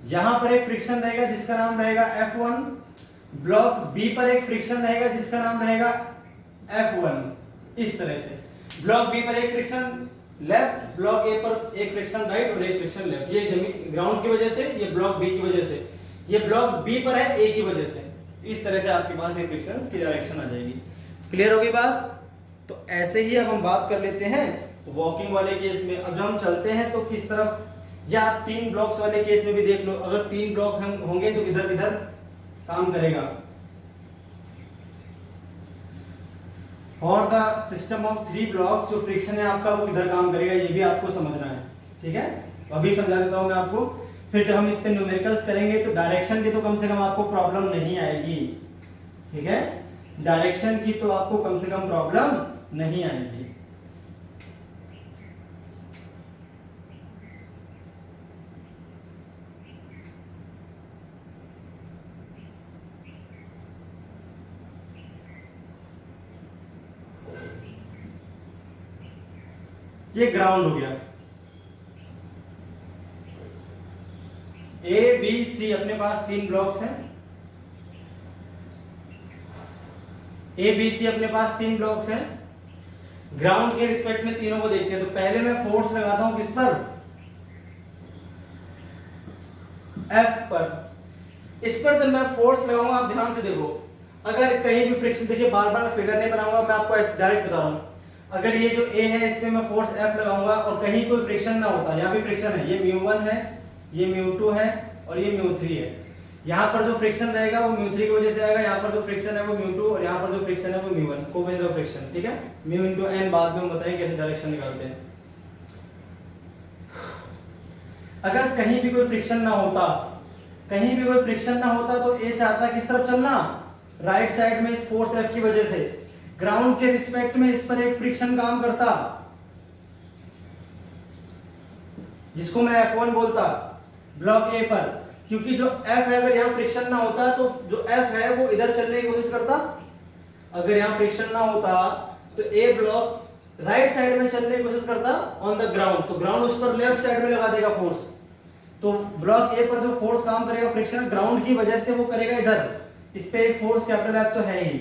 यहां पर एक फ्रिक्शन रहेगा जिसका नाम रहेगा F1, ब्लॉक बी पर एक फ्रिक्शन रहेगा जिसका नाम रहेगा F1। इस तरह से ब्लॉक बी पर एक फ्रिक्शन लेफ्ट, ब्लॉक ए पर एक फ्रिक्शन राइट और एक फ्रिक्शन लेफ्ट, ये जमीन ग्राउंड की वजह से, ये ब्लॉक बी की वजह से, ये ब्लॉक बी पर है ए की वजह से। इस तरह से आपके पास ये फ्रिक्शन की डायरेक्शन आ जाएगी। क्लियर होगी बात। तो ऐसे ही अब हम बात कर लेते हैं वॉकिंग वाले केस में। अब जब हम चलते हैं तो किस तरफ, या आप तीन ब्लॉक्स वाले केस में भी देख लो, अगर तीन ब्लॉक हम होंगे तो किधर किधर काम करेगा। For the system of three blocks, जो फ्रिक्शन है आपका वो इधर काम करेगा, ये भी आपको समझना है, ठीक है। अभी समझा देता हूं मैं आपको, फिर जब हम इस पे न्यूमेरिकल्स करेंगे तो डायरेक्शन की तो कम से कम आपको प्रॉब्लम नहीं आएगी, ठीक है। डायरेक्शन की तो आपको कम से कम प्रॉब्लम नहीं आएगी। ये ग्राउंड हो गया, ए बी सी अपने पास तीन ब्लॉक्स हैं, ए बी सी अपने पास तीन ब्लॉक्स हैं। ग्राउंड के रिस्पेक्ट में तीनों को देखते हैं। तो पहले मैं फोर्स लगाता हूं किस पर, F पर। इस पर जब मैं फोर्स लगाऊंगा, आप ध्यान से देखो, अगर कहीं भी फ्रिक्शन, देखिए बार बार फिगर नहीं बनाऊंगा, मैं आपको ऐसे डायरेक्ट बता रहा हूं। अगर ये जो A है इस पे मैं फोर्स F लगाऊंगा और कहीं कोई फ्रिक्शन ना होता, यहाँ भी फ्रिक्शन है, ये μ1 है, ये μ2 है और ये μ3 है। यहाँ पर जो फ्रिक्शन रहेगा वो μ3 की वजह से आएगा, यहाँ पर जो फ्रिक्शन है वो μ2 और यहाँ पर जो फ्रिक्शन है वो μ1, कोएफिशिएंट ऑफ फ्रिक्शन, ठीक है। μ × n बाद में हम बताएंगे कैसे डायरेक्शन निकालते हैं। अगर कहीं भी कोई फ्रिक्शन ना होता, कहीं भी कोई फ्रिक्शन ना होता तो A चाहता किस तरफ चलना, राइट साइड में, इस फोर्स F की वजह से। ग्राउंड के रिस्पेक्ट में इस पर एक फ्रिक्शन काम करता जिसको मैं F1 बोलता ब्लॉक A पर, क्योंकि जो F है अगर यहाँ फ्रिक्शन ना होता तो जो F है वो इधर चलने की कोशिश करता। अगर यहाँ फ्रिक्शन ना होता तो A ब्लॉक राइट साइड में चलने की कोशिश करता ऑन द ग्राउंड, तो ग्राउंड उस पर लेफ्ट साइड में लगा देगा फोर्स। तो ब्लॉक A पर जो फोर्स काम करेगा फ्रिक्शन ग्राउंड की वजह से वो करेगा इधर, इस पे एक फोर्स कैपिटल F तो है ही।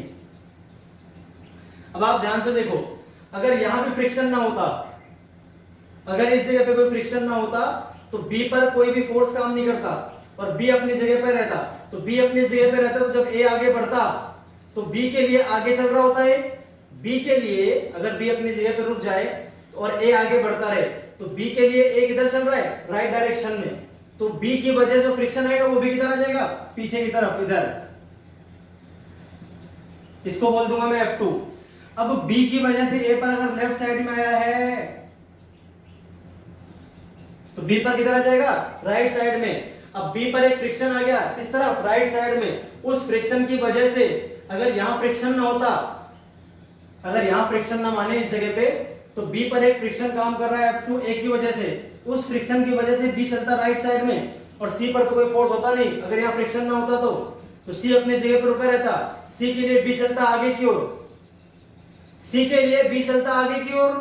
अब आप ध्यान से देखो, अगर यहां पे फ्रिक्शन ना होता, अगर इस जगह पे कोई फ्रिक्शन ना होता तो B पर कोई भी फोर्स काम नहीं करता और B अपनी जगह पे रहता। तो B अपनी जगह पे रहता तो जब A आगे बढ़ता तो B के लिए आगे चल रहा होता है, B के लिए अगर B अपनी जगह पे रुक जाए और A आगे बढ़ता रहे तो B के लिए A किधर चल रहा है, राइट डायरेक्शन में, तो B की वजह से फ्रिक्शन आएगा वो भी किधर आ जाएगा, पीछे की तरफ, इधर। इसको बोल दूंगा मैं F2। अब B की वजह से A पर अगर लेफ्ट साइड में आया है तो B पर किधर आ जाएगा, राइट साइड में। अब B पर एक फ्रिक्शन आ गया किस तरफ, राइट साइड में। उस फ्रिक्शन की वजह से अगर यहां फ्रिक्शन ना होता, अगर यहां फ्रिक्शन ना माने इस जगह पे, तो B पर एक फ्रिक्शन काम कर रहा है F2 A की वजह से। उस फ्रिक्शन की वजह से B चलता राइट साइड में और C पर तो कोई फोर्स होता नहीं। अगर यहां फ्रिक्शन ना होता तो C अपने जगह पर रुका रहता। C के लिए B चलता आगे की ओर, C के लिए B चलता आगे की ओर,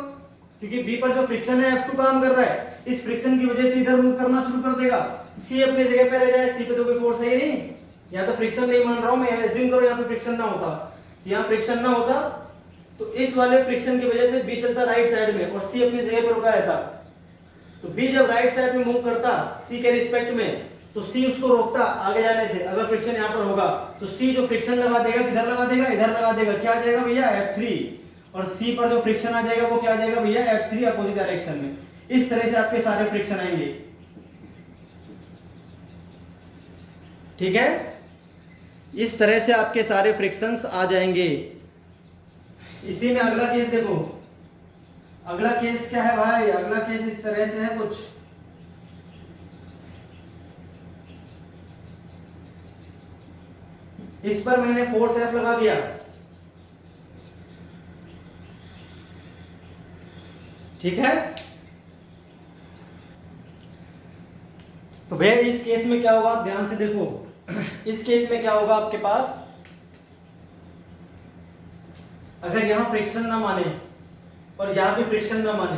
क्योंकि B पर जो फ्रिक्शन है F2 काम कर रहा है, इस फ्रिक्शन की वजह से इधर मूव करना शुरू कर देगा। C अपने जगह पे रह जाए, C पे तो कोई फोर्स है ही नहीं, यहाँ तो फ्रिक्शन नहीं मान रहा हूं मैं, एज्यूम करो यहाँ पे फ्रिक्शन ना होता, यहाँ फ्रिक्शन ना होता तो इस वाले फ्रिक्शन की वजह से B चलता राइट साइड में और C अपनी जगह पे रुका रहता। तो बी जब राइट साइड में मूव करता सी के रिस्पेक्ट में, तो सी उसको रोकता आगे जाने से। अगर फ्रिक्शन यहाँ पर होगा तो सी जो फ्रिक्शन लगा देगा किधर लगा देगा, इधर लगा देगा। क्या आ जाएगा भैया, F3। और सी पर जो फ्रिक्शन आ जाएगा वो क्या आ जाएगा भैया, F3 अपोजिट डायरेक्शन में। इस तरह से आपके सारे फ्रिक्शन आएंगे, ठीक है। इस तरह से आपके सारे फ्रिक्शंस आ जाएंगे। इसी में अगला केस देखो, अगला केस क्या है भाई, अगला केस इस तरह से है कुछ। इस पर मैंने फोर्स F लगा दिया, ठीक है। तो भैया इस केस में क्या होगा, आप ध्यान से देखो। इस केस में क्या होगा आपके पास, अगर यहां फ्रिक्शन ना माने और यहां भी फ्रिक्शन ना माने,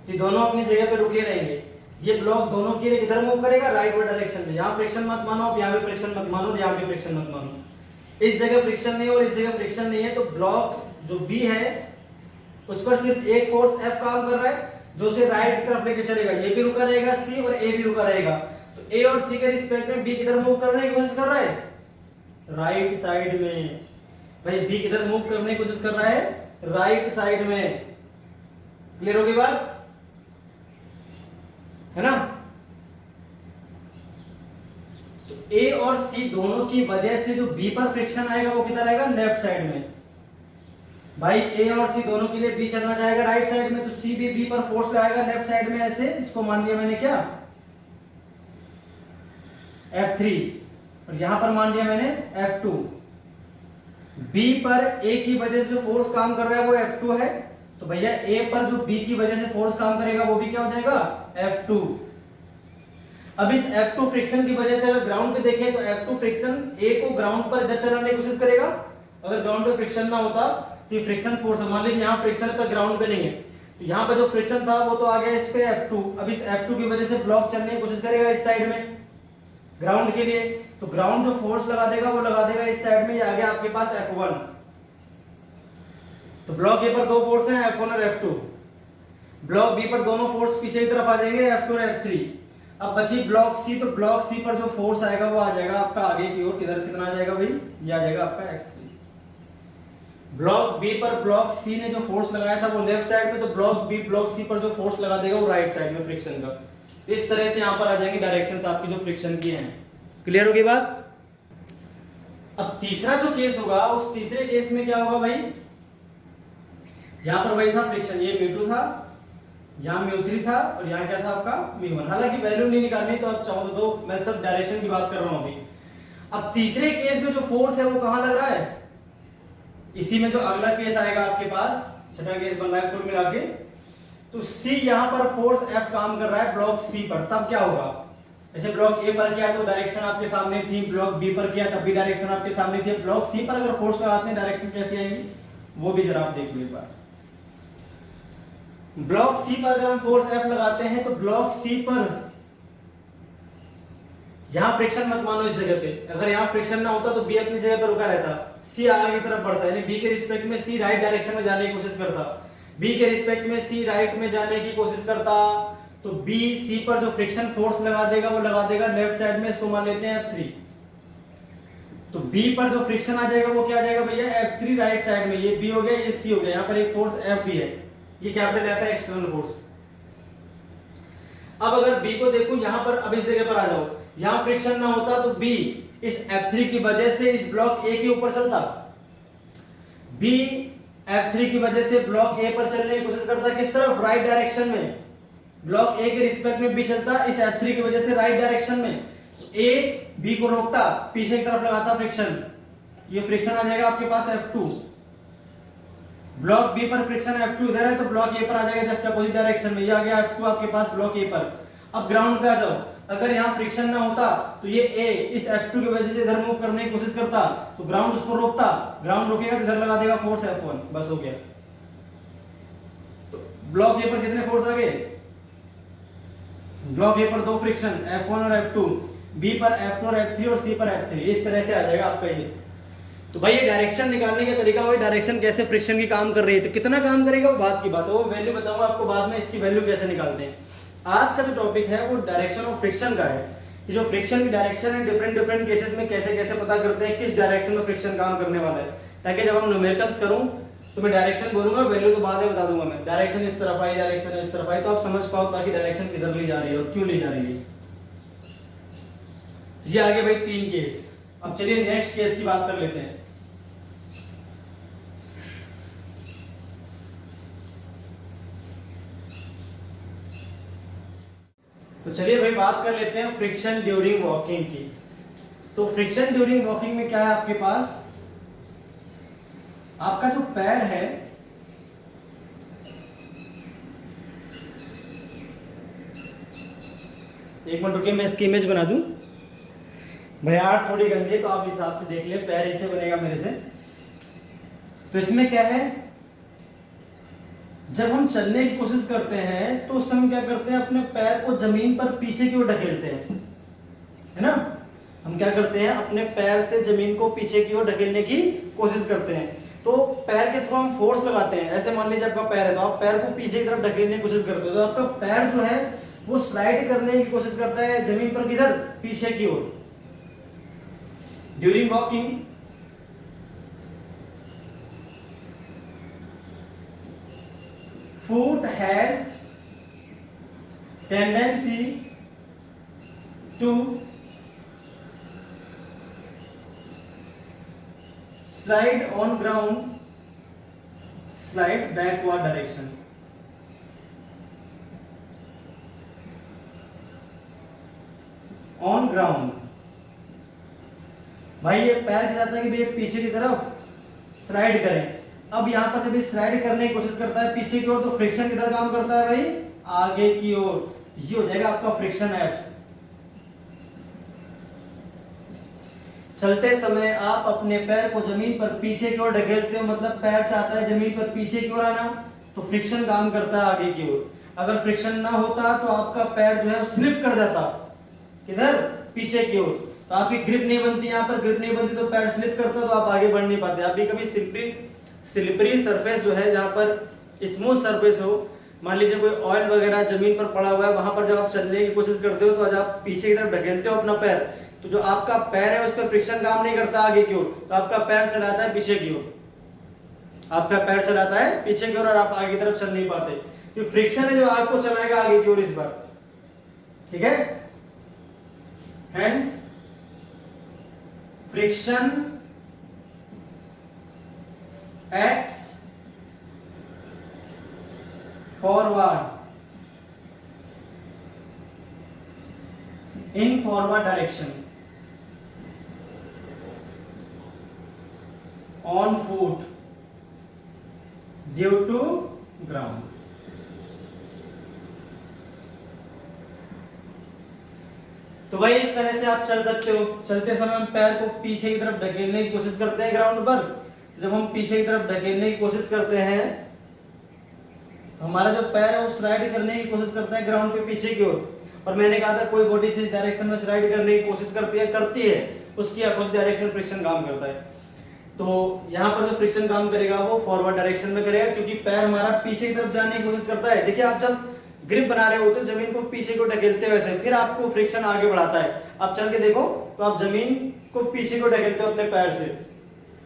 ये दोनों अपनी जगह पे रुके रहेंगे। ये ब्लॉक दोनों की किधर मूव करेगा, राइट वर्ड डायरेक्शन में। यहां फ्रिक्शन मत मानो, आप यहां भी फ्रिक्शन मत मानो और यहां भी फ्रिक्शन मत मानो। इस जगह फ्रिक्शन नहीं और इस जगह फ्रिक्शन नहीं है, तो ब्लॉक जो बी है उस पर सिर्फ एक फोर्स F काम कर रहा है जो उसे राइट की तरफ लेके चलेगा। ये भी रुका रहेगा सी और ए भी रुका रहेगा। तो ए और सी के रिस्पेक्ट में बी किधर मूव करने की कोशिश कर रहा है, राइट साइड में। भाई बी किधर मूव करने की कोशिश कर रहा है, राइट साइड में। क्लियर होगी बात, है ना। तो ए और सी दोनों की वजह से जो बी पर फ्रिक्शन आएगा वो किधर आएगा, लेफ्ट साइड में। भाई ए और सी दोनों के लिए बी चलना चाहेगा राइट साइड में, तो सी भी बी पर फोर्स लगाएगा लेफ्ट साइड में। ऐसे इसको मान लिया मैंने क्या, F3, और यहां पर मान लिया मैंने F2। बी पर ए की वजह से फोर्स काम कर रहा है वो F2 है, तो भैया ए पर जो बी की वजह से फोर्स काम करेगा वो भी क्या हो जाएगा, F2। अब इस F2 फ्रिक्शन की वजह से अगर ग्राउंड पे देखें तो F2 फ्रिक्शन ए को ग्राउंड पर इधर चलाने की कोशिश करेगा। अगर ग्राउंड पे फ्रिक्शन ना होता तो ये फ्रिक्शन फोर्स, मान लीजिए यहाँ फ्रिक्शन पर ग्राउंड पे नहीं है, तो यहाँ पर जो फ्रिक्शन था वो तो आ गया इस पे F2। अब इस F2 की वजह से ब्लॉक चलने की कोशिश करेगा इस साइड में ग्राउंड के लिए, तो ग्राउंड जो फोर्स लगा देगा वो लगा देगा इस साइड में। ये आ गया आपके पास F1। तो ब्लॉक ए पर दो फोर्स हैं, F1 और F2। ब्लॉक बी पर दोनों फोर्स पीछे की तरफ आ जाएंगे, F2 और F3। अब बची ब्लॉक सी, तो ब्लॉक सी पर जो फोर्स आएगा वो आ जाएगा आपका आगे की ओर। किधर कितना आ जाएगा भाई, ये आ जाएगा आपका F3। ब्लॉक बी पर ब्लॉक सी ने जो फोर्स लगाया था वो लेफ्ट साइड में, तो ब्लॉक बी ब्लॉक सी पर जो फोर्स लगा देगा वो राइट साइड में फ्रिक्शन का। इस तरह से यहां पर आ जाएंगे डायरेक्शंस आपकी जो फ्रिक्शन की हैं। क्लियर होगी बात। अब तीसरा जो केस होगा, उस तीसरे केस में क्या होगा भाई, यहां पर वही था फ्रिक्शन, ये μ2 था, यहां μ3 था और यहां क्या था आपका μ1। हालांकि वैल्यू नहीं निकालनी तो आप चाहो तो मैं सब डायरेक्शन की बात कर रहा हूं अभी। अब तीसरे केस में जो फोर्स है वो कहां लग रहा है, इसी में जो अगला केस आएगा आपके पास, छठा केस बन रहा है कुल मिला के। तो सी यहां पर फोर्स F काम कर रहा है ब्लॉक सी पर, तब क्या होगा, जैसे ब्लॉक ए पर किया तो डायरेक्शन आपके सामने थी, ब्लॉक बी पर किया तब भी डायरेक्शन आपके सामने थी। ब्लॉक सी पर अगर फोर्स लगाते हैं डायरेक्शन कैसी आएगी वो भी जरा आप देख लो एक बार। ब्लॉक सी पर अगर हम फोर्स F लगाते हैं तो ब्लॉक सी पर यहां फ्रिक्शन मत मानो इस जगह पे। अगर यहां फ्रिक्शन ना होता तो बी अपनी जगह पर रुका रहता, सी आगे की तरफ बढ़ता, यानी बी के रिस्पेक्ट में सी राइट डायरेक्शन में जाने की कोशिश करता, बी के रिस्पेक्ट में सी राइट में जाने की कोशिश करता, तो बी सी पर जो फ्रिक्शन फोर्स लगा देगा वो लगा देगा लेफ्ट साइड में। इसको मान लेते हैं F3। तो बी पर जो फ्रिक्शन आ जाएगा वो क्या आ जाएगा भैया, F3 राइट साइड में। ये बी हो गया, ये सी हो गया, यहाँ पर एक फोर्स F भी है, ये कैपिटल F है, एक्सटर्नल फोर्स। अब अगर बी को देखो यहां पर, अब इस जगह पर आ जाओ, यहां फ्रिक्शन ना होता तो बी इस F3 की वजह से इस ब्लॉक ए के ऊपर चलता, बी F3 की वजह से ब्लॉक ए पर चलने की कोशिश करता, किस तरफ, राइट डायरेक्शन में। ब्लॉक ए के रिस्पेक्ट में बी चलता इस F3 की वजह से राइट डायरेक्शन में। ए बी को रोकता, पीछे की तरफ लगाता फ्रिक्शन, ये फ्रिक्शन आ जाएगा आपके पास F2। ब्लॉक बी पर फ्रिक्शन F2 इधर है तो ब्लॉक ए पर आ जाएगा जस्ट अपोजिट डायरेक्शन में, ये आ गया F2 आपके पास ब्लॉक ए पर। अब ग्राउंड पे आ जाओ, अगर यहाँ फ्रिक्शन ना होता तो ये ए इस F2 की वजह से इधर मूव करने की कोशिश करता, तो ग्राउंड उसको रोकता, ग्राउंड रोकेगा तो इधर लगा देगा फोर्स F1, बस हो गया। तो ब्लॉक ए पर कितने फोर्स आ गए, ब्लॉक ए पर दो फ्रिक्शन F1 और F2, बी पर F2 और F3 और सी पर F3, इस तरह से आ जाएगा आपका ये। तो भाई ये डायरेक्शन निकालने का तरीका, वही डायरेक्शन कैसे फ्रिक्शन की काम कर रही है, तो कितना काम करेगा वो बात की बात है, वो वैल्यू बताऊंगा आपको बाद में, इसकी वैल्यू कैसे निकालते हैं। आज का जो टॉपिक है वो डायरेक्शन ऑफ फ्रिक्शन का है कि जो फ्रिक्शन की डायरेक्शन है डिफरेंट डिफरेंट केसेस में कैसे कैसे पता करते हैं किस डायरेक्शन में फ्रिक्शन काम करने वाला है, ताकि जब हम न्यूमेरिकल्स करूं तो मैं डायरेक्शन बोलूंगा, वैल्यू तो बाद में बता दूंगा मैं, डायरेक्शन इस तरफ आई, डायरेक्शन इस तरफ आई, तो आप समझ पाओ ताकि डायरेक्शन किधर ली जा रही है और क्यों ली जा रही है। ये आगे भाई 3 केस। अब चलिए नेक्स्ट केस की बात कर लेते हैं। तो चलिए भाई बात कर लेते हैं फ्रिक्शन ड्यूरिंग वॉकिंग की। तो फ्रिक्शन ड्यूरिंग वॉकिंग में क्या है आपके पास, आपका जो पैर है एक मिनट रुकिए, मैं इसकी इमेज बना दूं। भाई आर्ट थोड़ी गंदी है तो आप हिसाब से देख ले, पैर ऐसे बनेगा मेरे से। तो इसमें क्या है, जब हम चलने की कोशिश करते हैं तो उस समय क्या करते हैं, अपने पैर को जमीन पर पीछे की ओर ढकेलते हैं, है ना। हम क्या करते हैं, अपने पैर से जमीन को पीछे की ओर ढकेलने की कोशिश करते हैं। तो पैर के थ्रू हम फोर्स लगाते हैं। ऐसे मान लीजिए आपका पैर है तो आप पैर को पीछे की तरफ ढकेलने की कोशिश करते हो, तो आपका पैर जो है वो स्लाइड करने की कोशिश करता है जमीन पर, किधर, पीछे की ओर। During walking foot has tendency to slide on ground, slide backward direction. On ground, भाई ये पैर कहता है कि भैया पीछे की तरफ स्लाइड करें। अब यहाँ पर जब ये स्लाइड करने की कोशिश करता है पीछे की ओर, तो फ्रिक्शन किधर काम करता है भाई, आगे की ओर। ये हो जाएगा आपका फ्रिक्शन एफ। चलते समय आप अपने पैर को जमीन पर पीछे की ओर ढकेलते हो, मतलब पैर चाहता है जमीन पर पीछे की ओर आना, तो फ्रिक्शन काम करता है आगे की ओर। अगर फ्रिक्शन ना होता तो आपका पैर जो है वो स्लिप कर जाता, किधर, पीछे की ओर, तो आपकी ग्रिप नहीं बनती, यहाँ पर ग्रिप नहीं बनती तो पैर स्लिप करता, तो आप आगे बढ़ नहीं पाते। आप भी कभी स्लिपरी सरफेस जो है, जहां पर स्मूथ सरफेस हो, मान लीजिए कोई ऑयल वगैरह जमीन पर पड़ा हुआ है, वहां पर जब आप चलने की कोशिश करते हो तो जब आप पीछे की तरफ ढकेलते हो अपना पैर, तो जो आपका पैर है उस पर फ्रिक्शन काम नहीं करता आगे की ओर, तो आपका पैर चलाता है पीछे की ओर, आपका पैर चलाता है पीछे की ओर और आप आगे की तरफ चल नहीं पाते। तो फ्रिक्शन है जो आपको चलाएगा आगे की ओर इस बार, ठीक है। Hence friction acts forward in forward direction on foot due to ground. तो भाई इस तरह से आप चल सकते हो। चलते समय हम पैर को पीछे की तरफ ढकेलने की कोशिश करते हैं ग्राउंड पर। जब हम पीछे की तरफ ढकेलने की कोशिश करते हैं तो हमारा जो पैर है वो स्लाइड करने की कोशिश करता है ग्राउंड पे पीछे की ओर। और मैंने कहा था कोई बॉडी जिस डायरेक्शन में स्लाइड करने की कोशिश करती है उसकी अपोजिट डायरेक्शन फ्रिक्शन काम करता है। तो यहाँ पर जो फ्रिक्शन काम करेगा वो फॉरवर्ड डायरेक्शन में करेगा, क्योंकि पैर हमारा पीछे की तरफ जाने की कोशिश करता है। देखिए आप जब ग्रिप बना रहे हो तो जमीन को पीछे को ढकेलते हो ऐसे, फिर आपको फ्रिक्शन आगे बढ़ाता है। आप चल के देखो तो आप जमीन को पीछे को ढकेलते हो अपने पैर से,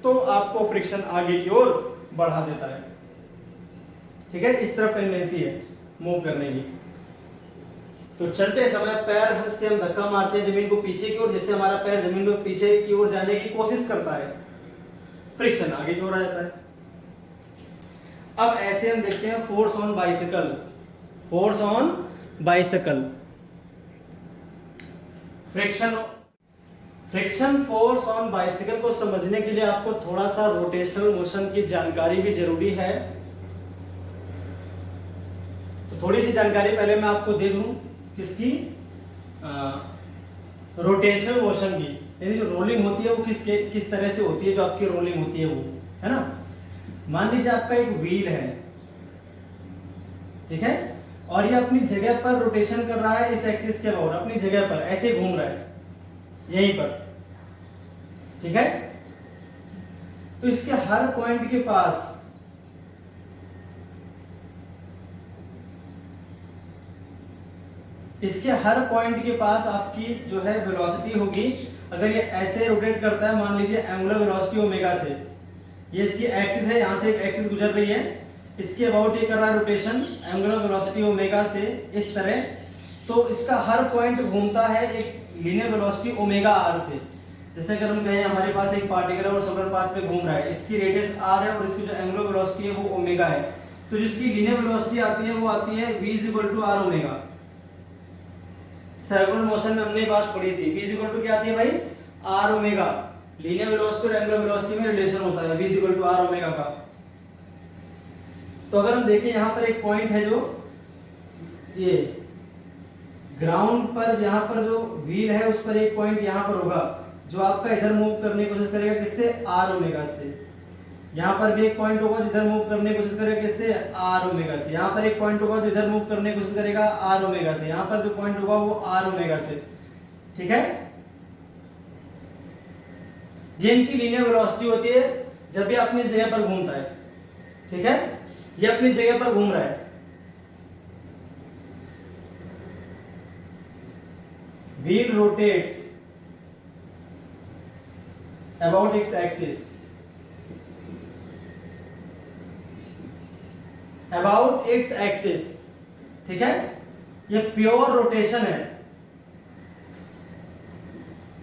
तो आपको फ्रिक्शन आगे की ओर बढ़ा देता है, ठीक है। इस तरफ टेंडेंसी है मूव करने की। तो चलते समय पैर से हम धक्का मारते हैं जमीन को पीछे की ओर, जिससे हमारा पैर जमीन को पीछे की ओर जाने की कोशिश करता है, फ्रिक्शन आगे की ओर आ जाता है। अब ऐसे हम देखते हैं force on bicycle. Force on bicycle, friction force on bicycle को समझने के लिए आपको थोड़ा सा रोटेशनल मोशन की जानकारी भी जरूरी है। तो थोड़ी सी जानकारी पहले मैं आपको दे दूं किसकी, रोटेशनल मोशन की, यानी जो रोलिंग होती है वो किस तरह से होती है, जो आपकी रोलिंग होती है वो, है ना। मान लीजिए आपका एक व्हील है, ठीक है, और ये अपनी जगह पर रोटेशन कर रहा है इस एक्सिस के अबाउट, अपनी जगह पर ऐसे घूम रहा है यहीं पर, ठीक है। तो इसके हर पॉइंट के पास इसके हर पॉइंट के पास आपकी जो है वेलोसिटी होगी। अगर ये ऐसे रोटेट करता है, मान लीजिए एंगुलर वेलोसिटी ओमेगा से, ये इसकी एक्सिस है, यहाँ से एक एक्सिस गुजर रही है, इसके अबाउट ये कर रहा है रोटेशन एंगुलर वेलोसिटी ओमेगा से इस तरह, तो इसका हर पॉइंट घूमता है एक लीनियर वेलोसिटी ओमेगा आर से। जैसे अगर हम कहें हमारे पास एक पार्टिकल है और सर्कुलर पाथ पे घूम रहा है, इसकी रेडियस आर है और इसकी जो एंगुलर वेलोसिटी है वो ओमेगा है, तो जिसकी लीनियर वेलोसिटी आती है वो आती है v = r omega. Circular motion में हमने बात पढ़ी थी, v = क्या आती है भाई, r ओमेगा। लीनियर वेलोसिटी और एंगुलर वेलोसिटी में रिलेशन होता है v = r ओमेगा का। तो अगर हम देखें यहाँ पर एक पॉइंट है, जो ये ग्राउंड पर जहां पर जो व्हील है उस पर एक पॉइंट यहाँ पर होगा जो आपका इधर मूव करने की कोशिश करेगा, किससे, r ओमेगा से। यहाँ पर भी एक पॉइंट होगा जो इधर मूव करने की कोशिश करेगा, किससे, r ओमेगा से। यहाँ पर एक पॉइंट होगा जो इधर मूव करने की कोशिश करेगा, r ओमेगा से। यहाँ पर जो पॉइंट होगा वो r ओमेगा से। ठीक है, ये इनकी लीनियर वेलोसिटी होती है जब भी अपनी जगह पर घूमता है। ठीक है, ये अपनी जगह पर घूम रहा है, wheel rotates about its axis, about its axis। ठीक है, ये प्योर रोटेशन है,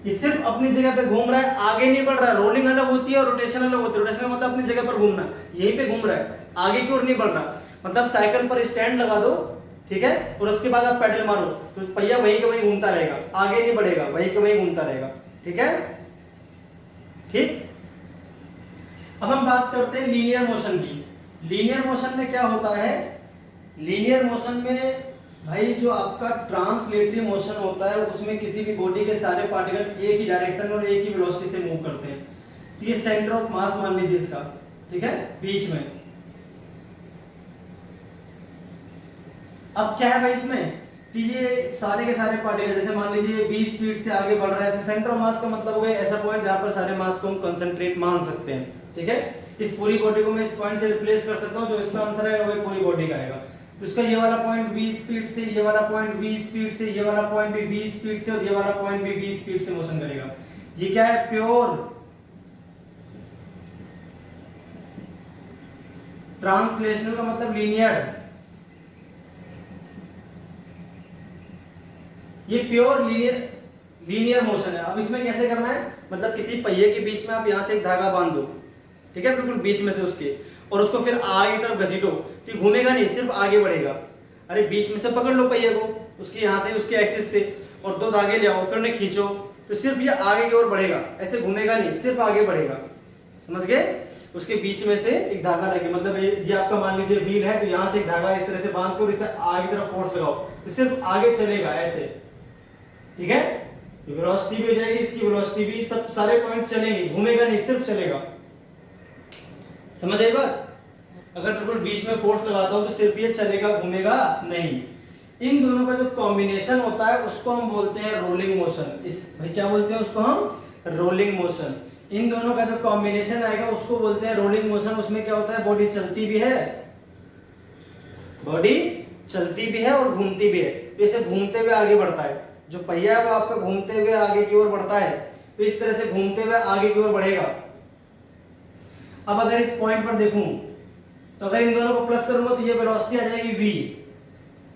ये सिर्फ अपनी जगह पे घूम रहा है, आगे नहीं बढ़ रहा है। रोलिंग अलग होती है और रोटेशन अलग होती है। रोटेशन का मतलब अपनी जगह पर घूमना, यहीं पे घूम रहा है, आगे की ओर नहीं बढ़ रहा। मतलब साइकिल पर स्टैंड लगा दो, ठीक है, और उसके बाद आप पेडल मारो तो पहिया वहीं के वहीं घूमता रहेगा, आगे नहीं बढ़ेगा, वहीं के वहीं घूमता रहेगा। ठीक है, ठीक। अब हम बात करते हैं लीनियर मोशन की। लीनियर मोशन में क्या होता है, लीनियर मोशन में भाई जो आपका ट्रांसलेटरी मोशन होता है उसमें किसी भी बॉडी के सारे पार्टिकल एक ही डायरेक्शन और एक ही वेलोसिटी से मूव करते हैं। तो ये सेंटर ऑफ मास मान लीजिए इसका, ठीक है, बीच में। अब क्या है भाई इसमें कि ये सारे के सारे पार्टिकल, जैसे मान लीजिए 20 स्पीड से आगे बढ़ रहा है, सेंटर ऑफ मास का मतलब हो गया ऐसा पॉइंट जहां पर सारे मास को हम कंसंट्रेट मान सकते हैं। ठीक है, इस पूरी बॉडी को मैं इस पॉइंट से रिप्लेस कर सकता हूं, जो इसका आंसर है वो पूरी बॉडी का आएगा। तो इसका ये वाला पॉइंट 20 स्पीड से, ये वाला पॉइंट 20 स्पीड से, ये वाला पॉइंट भी 20 स्पीड से और ये वाला पॉइंट भी 20 स्पीड से मोशन करेगा। ये क्या है, प्योर ट्रांसलेशनल का मतलब लीनियर, ये प्योर लीनियर मोशन है। अब इसमें कैसे करना है, मतलब किसी पहिए के बीच में आप यहां से एक धागा बांध दो, ठीक है, बिल्कुल बीच में से उसके, और उसको फिर आगे की तरफ घसीटो तो घूमेगा नहीं, सिर्फ आगे बढ़ेगा। अरे बीच में से पकड़ लो पहिए को, उसकी यहां से उसके एक्सिस से, और 2 धागे ले आओ, फिर उन्हें खींचो तो सिर्फ ये आगे की ओर बढ़ेगा, ऐसे घूमेगा नहीं, सिर्फ आगे बढ़ेगा। समझ गए, उसके बीच में से एक धागा रखे, मतलब ये आपका मान लीजिए व्हील है, तो यहां से एक धागा इस तरह से बांध कर इसे आगे की तरफ फोर्स लगाओ तो सिर्फ आगे चलेगा ऐसे। ठीक है, वेलोसिटी भी हो जाएगी, इसकी वेलोसिटी भी, सब सारे पॉइंट चलेंगे, घूमेगा नहीं, सिर्फ चलेगा। समझ आई बात। अगर बिल्कुल बीच में फोर्स लगाता हूं तो सिर्फ ये चलेगा, घूमेगा नहीं। इन दोनों का जो कॉम्बिनेशन होता है उसको हम बोलते हैं रोलिंग मोशन। इस भाई क्या बोलते हैं उसको हम, रोलिंग मोशन। इन दोनों का जो कॉम्बिनेशन आएगा उसको बोलते हैं रोलिंग मोशन। उसमें क्या होता है, बॉडी चलती भी है, बॉडी चलती भी है और घूमती भी है। इसे घूमते हुए आगे बढ़ता है, जो पहिया है वो आपका घूमते हुए आगे की ओर बढ़ता है, तो इस तरह से घूमते हुए आगे की ओर बढ़ेगा। अब अगर इस पॉइंट पर देखूं तो अगर इन दोनों को प्लस करूंगा तो ये वेलोसिटी आ जाएगी v,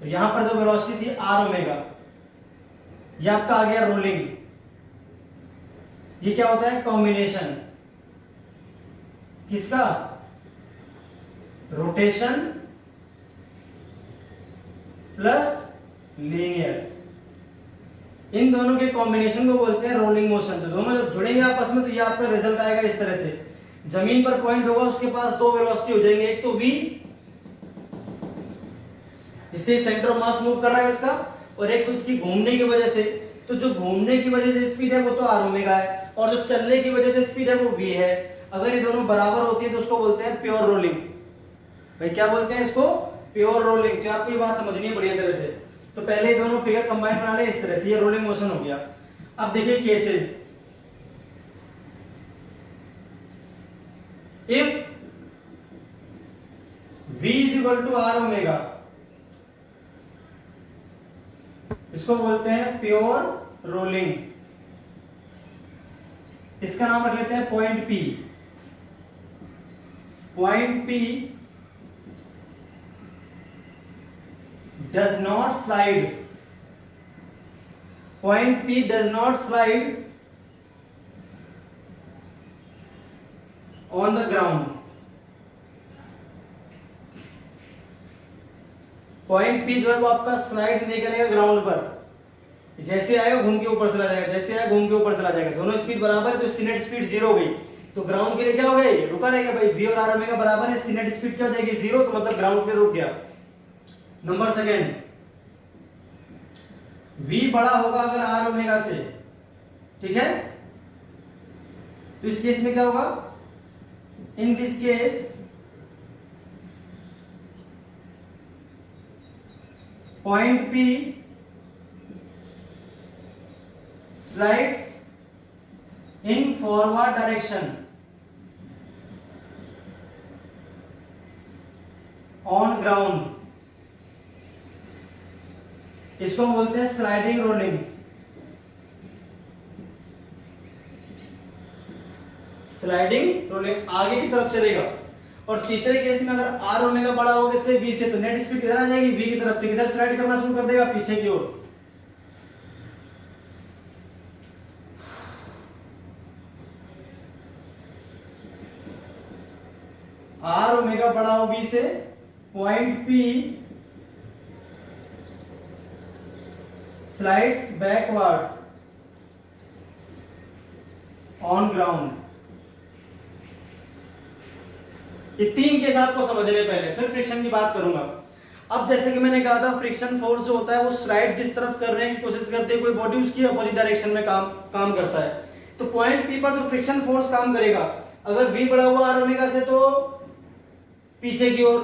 और यहां पर जो वेलोसिटी थी r ओमेगा, ये आपका आ गया रोलिंग। ये क्या होता है, कॉम्बिनेशन किसका, रोटेशन प्लस लीनियर। इन दोनों के कॉम्बिनेशन को बोलते हैं रोलिंग मोशन। तो दोनों जब जुड़ेंगे आपस में तो ये आपका रिजल्ट आएगा इस तरह से। जमीन पर पॉइंट होगा, उसके पास 2 वेलोसिटी हो जाएंगे, एक तो v जिससे सेंटर ऑफ मास मूव कर रहा है इसका, और एक तो इसकी घूमने की वजह से। तो जो घूमने की वजह से स्पीड है वो तो r ओमेगा है, और जो चलने की वजह से स्पीड है वो v है। अगर ये दोनों बराबर होती है तो उसको बोलते हैं प्योर रोलिंग। भाई क्या बोलते हैं इसको, प्योर रोलिंग। तो आपको ये बात समझनी है बढ़िया तरह से। तो पहले दोनों फिगर कंबाइन बना ले इस तरह से, ये रोलिंग मोशन हो गया। अब देखिए cases, if v = r omega, इसको बोलते हैं प्योर रोलिंग। इसका नाम रख लेते हैं point P. Point P does not slide, point P does not slide on the ground. Point P जो है वो आपका स्लाइड नहीं करेगा ग्राउंड पर, जैसे आएगा घूम के ऊपर चला जाएगा, जैसे आएगा घूम के ऊपर चला जाएगा। दोनों स्पीड बराबर है तो इसकी नेट स्पीड 0 हो गई, तो ग्राउंड के लिए क्या हो गया, रुका रहेगा भाई। v और r ओमेगा बराबर है, इसकी नेट स्पीड क्या हो जाएगी 0, तो मतलब ग्राउंड पे रुक गया। नंबर सेकंड, v बड़ा होगा अगर r ओमेगा से, ठीक है। तो इस केस में क्या होगा, in this case point P slides in forward direction on ground। इसको हम बोलते हैं स्लाइडिंग रोलिंग। स्लाइडिंग रोलिंग आगे की तरफ चलेगा। और तीसरे केस में अगर आर ओमेगा बड़ा होगा इससे v से, तो नेट स्पीड किधर आ जाएगी, v की तरफ, तो किधर स्लाइड करना शुरू कर देगा, पीछे की ओर। आर ओमेगा बड़ा हो v से, point P slides backward on ground. ये 3 केस आपको समझने पहले, फिर फ्रिक्शन की बात करूंगा। अब जैसे कि मैंने कहा था, फ्रिक्शन फोर्स जो होता है वो स्लाइड जिस तरफ करने की कोशिश करती है कोई बॉडी, उसकी अपोजिट डायरेक्शन में काम करता है। तो पॉइंट P पर जो फ्रिक्शन फोर्स काम करेगा, अगर V बड़ा हुआ r ओमेगा से तो पीछे की ओर,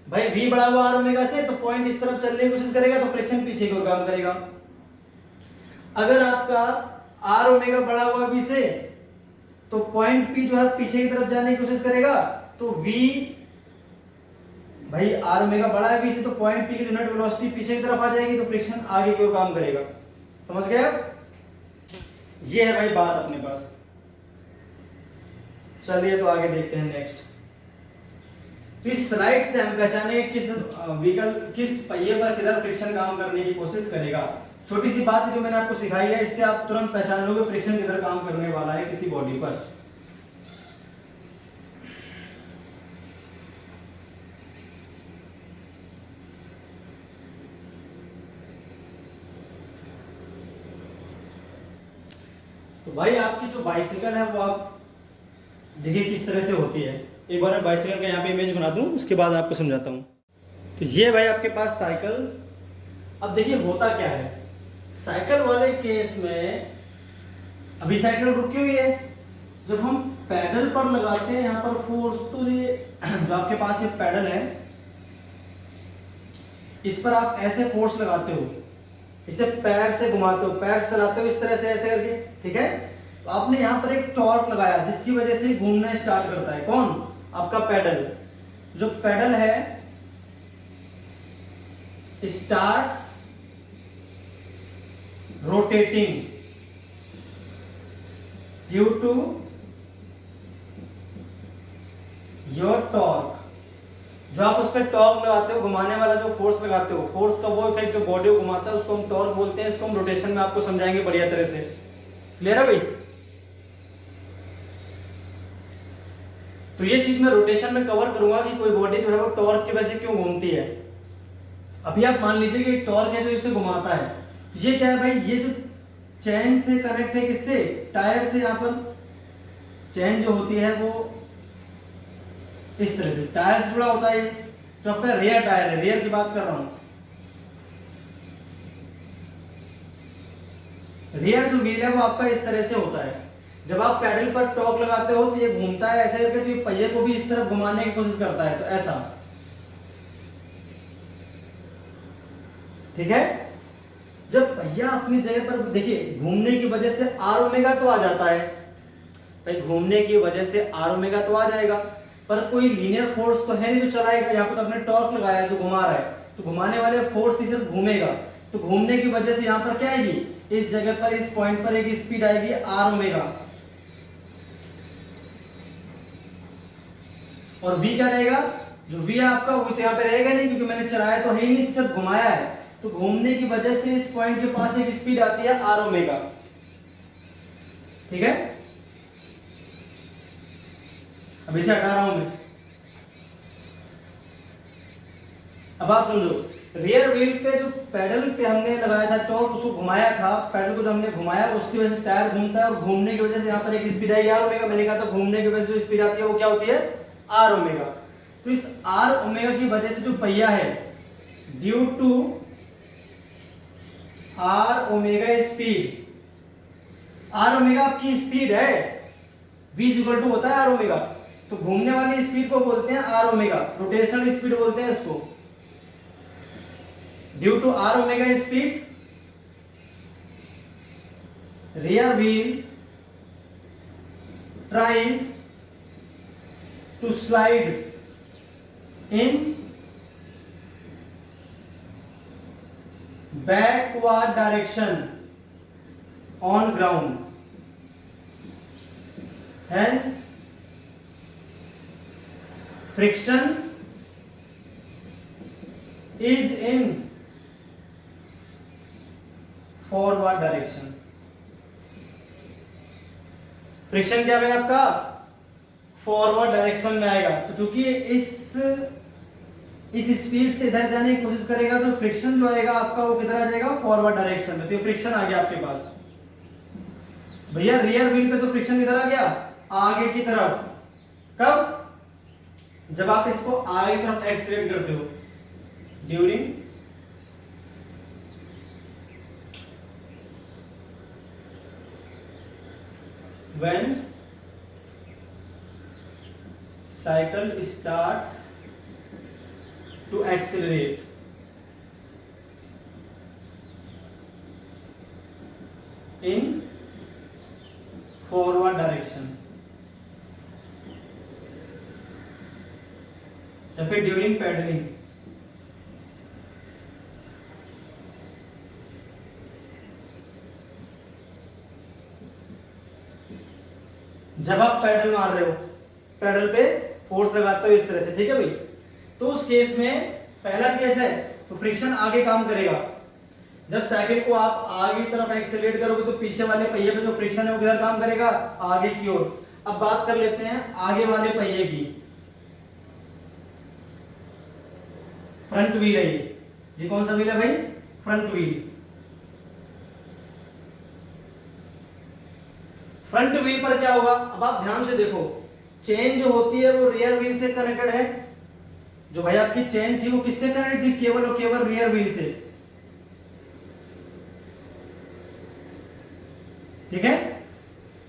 भाई V बड़ा हुआ r ओमेगा से तो पॉइंट इस तरफ चलने की कोशिश करेगा, तो फ्रिक्शन पीछे की ओर काम करेगा। अगर आपका r ओमेगा बड़ा हुआ V से, तो पॉइंट P जो है पीछे की तरफ जाने की कोशिश करेगा, तो V, भाई r ओमेगा बड़ा है V से, तो पॉइंट P की यूनिट वेलोसिटी पीछे की तरफ आ जाएगी, तो फ्रिक्शन आगे की ओर काम करेगा। समझ गए आप? ये है भाई बात अपने पास। चलिए तो आगे देखते हैं नेक्स्ट। तो इस स्लाइड से हम पहचाने किस व्हीकल, किस पहिए पर किधर फ्रिक्शन काम करने की कोशिश करेगा। छोटी सी बात जो मैंने आपको सिखाई है, इससे आप तुरंत पहचान लोगे फ्रिक्शन किधर काम करने वाला है किसी बॉडी पर। तो भाई आपकी जो बाइसिकल है वो आप देखिए किस तरह से होती है। एक बार मैं बाइसिकल का यहाँ पे इमेज बना दूं, उसके बाद आपको समझाता हूँ। तो ये भाई आपके पास साइकिल। अब देखिए होता क्या है, साइकिल वाले केस में अभी साइकिल रुकी हुई है, जब हम पैडल पर लगाते हैं यहाँ पर फोर्स, तो ये जो आपके पास ये पैडल है, इस पर आप ऐसे फोर्स लगाते हो, इसे पैर से घुमाते हो, पैर से चलाते हो इस तरह से ऐसे करके, ठीक है। तो आपने यहाँ पर एक टॉर्क लगाया जिसकी वजह से घूमना स्टार्ट करता है। कौन? आपका पैडल। जो पैडल है starts rotating due to your torque. जो आप उस पर टॉर्क लगाते हो, घुमाने वाला जो फोर्स लगाते हो, फोर्स का वो इफेक्ट जो बॉडी को घुमाता है उसको हम टॉर्क बोलते हैं। इसको हम रोटेशन में आपको समझाएंगे बढ़िया तरह से। क्लियर है भाई? तो ये चीज मैं रोटेशन में कवर करूंगा कि कोई बॉडी जो है वो टॉर्क की वजह से क्यों घूमती है। अभी आप मान लीजिए कि टॉर्क है जो इसे घुमाता है, ये क्या है भाई, ये जो चैन से कनेक्ट है, किससे? टायर से। यहाँ पर चैन जो होती है वो इस तरह से टायर से जुड़ा होता है। जो आपका रेयर टायर है, रेयर की बात कर रहा हूं, रेयर जो व्हील है वो आपका इस तरह से होता है। जब आप पैडल पर टॉर्क लगाते हो तो ये घूमता है ऐसे करके, तो ये पहिए को भी इस तरफ घुमाने की कोशिश करता है, तो ऐसा, ठीक है। जब पहिया अपनी जगह पर, देखिए घूमने की वजह से आर ओमेगा तो आ जाता है भाई, घूमने की वजह से आर ओमेगा तो आ जाएगा, पर कोई लीनियर फोर्स तो है नहीं जो चलाएगा। यहाँ पर तो आपने टॉर्क लगाया जो घुमा रहा है, तो घुमाने वाले फोर्स से घूमेगा। तो घूमने की वजह से यहाँ पर क्या आएगी, इस जगह पर इस पॉइंट पर एक स्पीड आएगी आर ओमेगा, और v क्या रहेगा, जो v आपका वो तो यहाँ पे रहेगा नहीं क्योंकि मैंने चलाया तो है ही नहीं, सिर्फ घुमाया है। तो घूमने की वजह से इस पॉइंट के पास एक स्पीड आती है आर ओमेगा, ठीक है। अब इसे हटा रहा हूं मैं। अब आप समझो रियर व्हील पे जो पैडल पे हमने लगाया था टॉर्क, उसको घुमाया था, पैडल को जो हमने घुमाया उसकी वजह से टायर घूमता है, और घूमने की वजह से यहाँ पर एक स्पीड आई आर ओमेगा। मैंने कहा था घूमने की वजह से जो स्पीड आती है वो क्या होती है, आर ओमेगा। तो इस आर ओमेगा की वजह से जो पहिया है, due to R omega speed, R omega आपकी स्पीड है, v इक्वल टू होता है आर ओमेगा, तो घूमने वाली स्पीड को बोलते हैं आर ओमेगा, रोटेशनल स्पीड बोलते हैं इसको। Due to R omega speed, rear wheel tries to slide in backward direction on ground, hence friction is in forward direction। Friction क्या है आपका, फॉरवर्ड डायरेक्शन में आएगा। तो चूंकि इस स्पीड से इधर जाने की कोशिश करेगा तो फ्रिक्शन जो आएगा आपका वो किधर आ जाएगा, फॉरवर्ड डायरेक्शन में। तो फ्रिक्शन आ गया आपके पास। भैया रियर व्हील पे तो फ्रिक्शन किधर आ गया, आगे की तरफ। कब, जब आप इसको आगे की तरफ एक्सीलरेट करते हो, during when cycle starts to accelerate in forward direction, या फिर ड्यूरिंग पैडलिंग। जब आप पैडल मार रहे हो, पैडल पे फोर्स लगाते हो इस तरह से, ठीक है भाई, तो उस केस में पहला केस है तो फ्रिक्शन आगे काम करेगा। जब साइकिल को आप आगे की तरफ एक्सेलरेट करोगे तो पीछे वाले पहिए पे जो फ्रिक्शन है वो किधर काम करेगा, आगे की ओर। अब बात कर लेते हैं आगे वाले पहिए की, फ्रंट व्हील है ये कौन सा व्हील है भाई, फ्रंट व्हील। फ्रंट व्हील पर क्या होगा, अब आप ध्यान से देखो, चेन जो होती है वो रियर व्हील से कनेक्टेड है। जो भाई आपकी चेन थी वो किससे कनेक्टेड थी, केवल और केवल रियर व्हील से, ठीक है।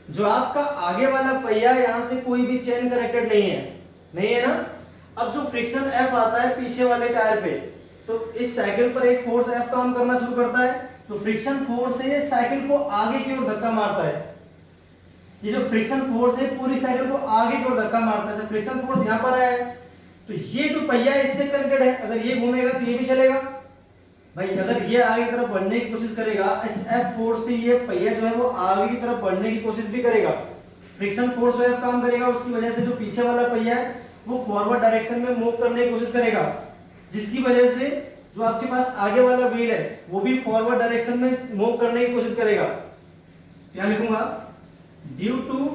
जो आपका आगे वाला पहिया, यहां से कोई भी चेन कनेक्टेड नहीं है ना। अब जो फ्रिक्शन एफ आता है पीछे वाले टायर पे, तो इस साइकिल पर एक फोर्स एफ काम करना शुरू करता है, तो फ्रिक्शन फोर्स से ये साइकिल को आगे की ओर धक्का मारता है। ये जो फ्रिक्शन फोर्स है पूरी साइकिल को आगे की ओर धक्का मारता है। फ्रिक्शन फोर्स यहां पर है, तो ये जो पहिया इससे कनेक्टेड है, अगर ये घूमेगा तो ये भी चलेगा भाई। अगर ये आगे की तरफ बढ़ने की कोशिश करेगा, इस एफ फोर्स से ये पहिया जो है वो आगे की तरफ बढ़ने की कोशिश भी करेगा। फ्रिक्शन फोर्स जो है काम करेगा, उसकी वजह से जो पीछे वाला पहिया है वो फॉरवर्ड डायरेक्शन में मूव करने की कोशिश करेगा, जिसकी वजह से जो आपके पास आगे वाला व्हील है वो भी फॉरवर्ड डायरेक्शन में मूव करने की कोशिश करेगा। क्या लिखूंगा, due to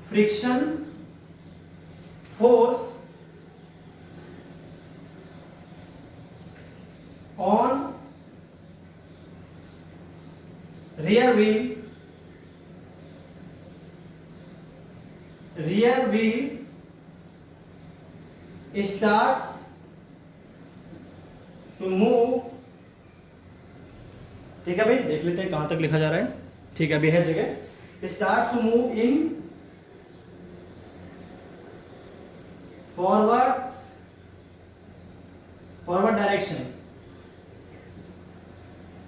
friction force on rear wheel starts to move। ठीक है भाई, देख लेते हैं कहां तक लिखा जा रहा है। ठीक है, अभी है जगह, starts to move in forward direction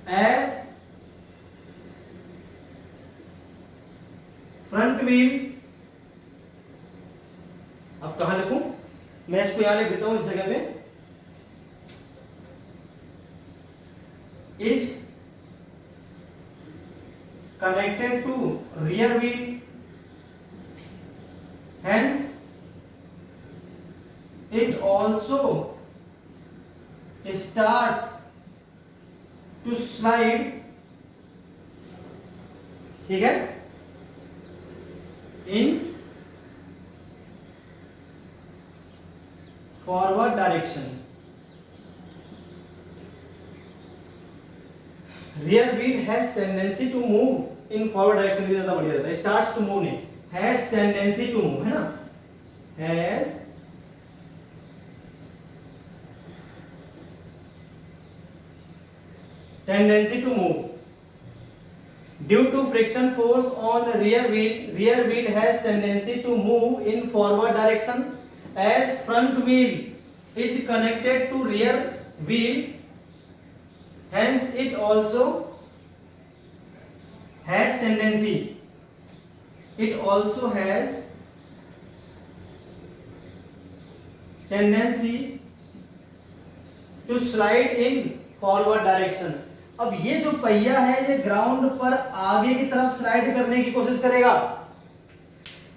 as front wheel। अब कहां लिखूं मैं, इसको यहां लिख देता हूं इस जगह पे। Is connected to rear wheel, hence it also starts to slide, ठीक है, in forward direction. Rear wheel has tendency to move in forward direction, भी ज्यादा बढ़िया रहता है, starts to move नहीं, has tendency to move, है ना, has tendency to move due to friction force on rear wheel has tendency to move in forward direction as front wheel is connected to rear wheel, hence it also has tendency to slide in forward direction. अब ये जो पहिया है ये ground पर आगे की तरफ स्लाइड करने की कोशिश करेगा।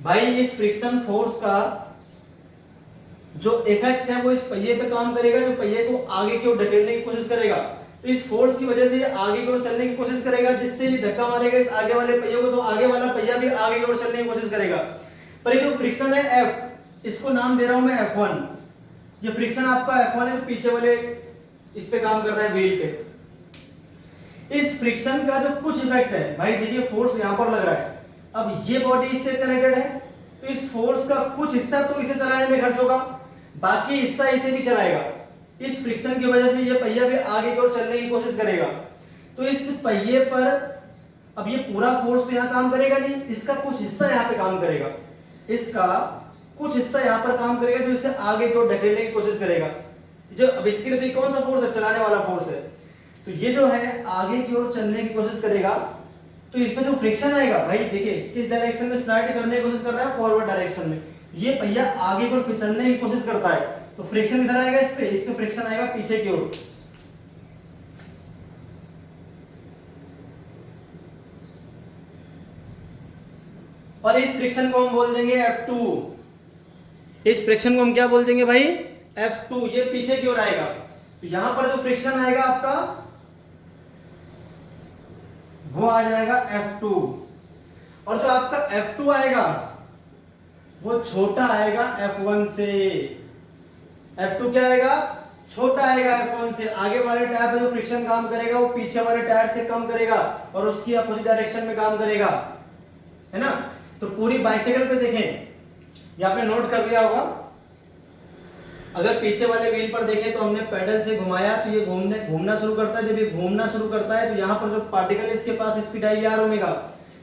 भाई इस फ्रिक्शन फोर्स का जो इफेक्ट है वो इस पहिए पे काम करेगा, जो पहिए को आगे की ओर ढकेलने की कोशिश करेगा। तो इस फोर्स की वजह से ये आगे की ओर चलने की कोशिश करेगा, जिससे ये धक्का मारेगा इस आगे वाले पहिए को, तो आगे वाला पहिया भी आगे की ओर चलने की कोशिश करेगा। पर ये जो फ्रिक्शन है F, इसको नाम दे रहा हूं मैं F1। ये फ्रिक्शन आपका F1 है, पीछे वाले इस पे काम कर रहा है व्हील पे। इस फ्रिक्शन का जो कुछ इफेक्ट है, भाई देखिए फोर्स यहां पर लग रहा है, अब ये बॉडी इससे कनेक्टेड है, तो इस फोर्स का कुछ हिस्सा तो इसे चलाने में खर्च होगा, बाकी हिस्सा इसे भी चलाएगा। इस फ्रिक्शन की वजह से ये पहिया भी आगे की ओर चलने की कोशिश करेगा। तो इस पहिए पर अब ये पूरा फोर्स तो यहां काम करेगा नहीं, इसका कुछ हिस्सा यहां पे काम करेगा, इसका कुछ हिस्सा यहां पर काम करेगा, जो इसे आगे की ओर ढकेलने की कोशिश करेगा। जो अब इसके लिए कौन सा फोर्स है, चलाने वाला फोर्स है, तो ये जो है आगे की ओर चलने की कोशिश करेगा। तो इसमें जो फ्रिक्शन आएगा, भाई देखिए किस डायरेक्शन में स्लाइड करने की कोशिश कर रहा है, फॉरवर्ड डायरेक्शन में। ये पहिया आगे की ओर फिसलने की कोशिश करता है, तो फ्रिक्शन किधर आएगा, इस पे फ्रिक्शन आएगा पीछे की ओर। और इस फ्रिक्शन को हम बोल देंगे F2। इस फ्रिक्शन को हम क्या बोल देंगे भाई, F2। ये पीछे की ओर आएगा, तो यहां पर जो फ्रिक्शन आएगा आपका वो आ जाएगा F2। और जो आपका F2 आएगा वो छोटा आएगा F1 से। F2 क्या आएगा, छोटा आएगा F1 से। आगे वाले टायर पे जो फ्रिक्शन काम करेगा वो पीछे वाले टायर से कम करेगा और उसकी अपोजिट डायरेक्शन में काम करेगा, है ना। तो पूरी बाइसाइकिल पे देखें, ये आपने नोट कर लिया होगा, अगर पीछे वाले व्हील पर देखें तो हमने पैडल से घुमाया तो ये घूमना शुरू करता है। जब ये घूमना शुरू करता है तो यहाँ पर जो पार्टिकल है इसके पास स्पीड आई आर ओमेगा,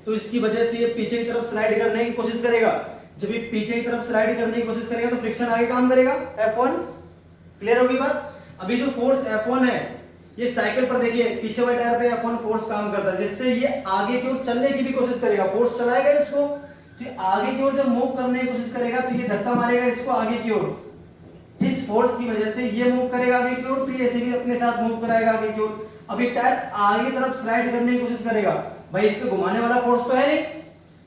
तो इसकी वजह से ये पीछे की तरफ स्लाइड करने की कोशिश करेगा। जब ये पीछे की तरफ स्लाइड करने की कोशिश करेगा तो फ्रिक्शन आगे काम करेगा F1। क्लियर होगी बात। अभी जो फोर्स F1 है, ये साइकिल पर देखिए पीछे वाले टायर पे F1 फोर्स काम करता है, जिससे ये आगे की ओर चलने की भी कोशिश करेगा। फोर्स चलाएगा इसको, तो आगे की ओर जब मूव करने की कोशिश करेगा तो ये धक्का मारेगा इसको आगे की ओर। इस फोर्स की वजह से ये मूव करेगा आगे की ओर, तो ये ऐसे भी अपने साथ मूव कराएगा आगे की ओर। अभी टायर आगे तरफ स्लाइड करने की कोशिश करेगा, भाई इस पे घुमाने वाला फोर्स तो है नहीं,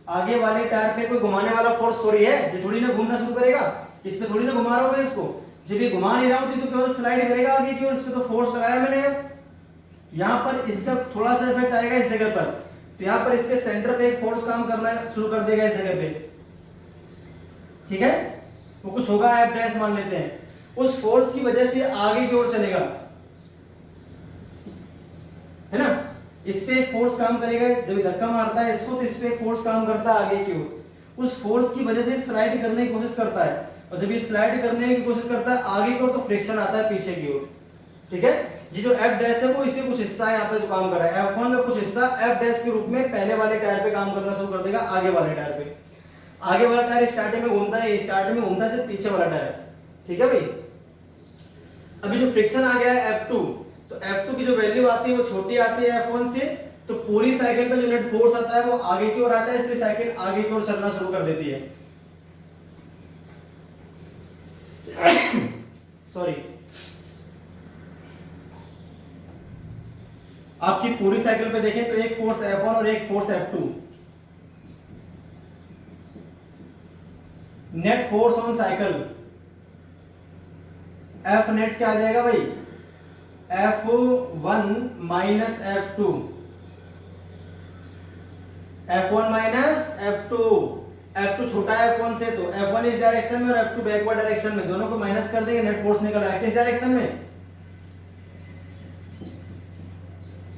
आगे वाले टायर पे कोई घुमाने वाला फोर्स थोड़ी है, ये थोड़ी ना घूमना शुरू करेगा, इस पे थोड़ी ना घुमा रहा होगा इसको। जब ये घुमा नहीं रहा हूं तो केवल स्लाइड करेगा आगे की ओर, इस पे तो फोर्स लगाया मैंने। यहाँ पर इसका थोड़ा सा इफेक्ट आएगा इस जगह पर, तो यहाँ पर इसके सेंटर पे एक फोर्स काम करना शुरू कर देगा इस जगह पे, ठीक है। वो कुछ होगा F डैश मान लेते हैं, उस फोर्स की वजह से आगे की ओर चलेगा, है ना। इस पे एक फोर्स काम करेगा, जब धक्का मारता है इसको तो इस पे एक फोर्स काम करता है आगे की ओर। उस फोर्स की वजह से स्लाइड करने की कोशिश करता है, और जब ये स्लाइड करने की कोशिश करता है आगे की ओर तो फ्रिक्शन आता है पीछे की ओर, ठीक है। ये जो F डैश है वो इसके कुछ हिस्सा है यहाँ पे जो काम कर रहा है, F1 का कुछ हिस्सा F डैश के रूप में पहले वाले टायर पे काम करना शुरू कर देगा आगे वाले टायर पे। आगे वाला टायर स्टार्टिंग में घूमता है, स्टार्टिंग में घूमता है सिर्फ पीछे वाला टायर, ठीक है भाई। अभी जो फ्रिक्शन आ गया है F2, तो F2 की जो वैल्यू आती है वो छोटी आती है F1 से, तो पूरी साइकिल पे जो नेट फोर्स आता है वो आगे की ओर आता है, इसलिए साइकिल आगे की ओर चलना शुरू कर देती है। सॉरी। आपकी पूरी साइकिल पे देखें तो एक फोर्स F1 और एक force F2। Net force on cycle F net क्या आ जाएगा भाई, F1 minus F2, F1 minus F2। F2 छोटा है F1 से, तो F1 इस डायरेक्शन में और F2 बैकवर्ड डायरेक्शन में, दोनों को माइनस कर देंगे, नेट फोर्स निकल रहा है किस डायरेक्शन में,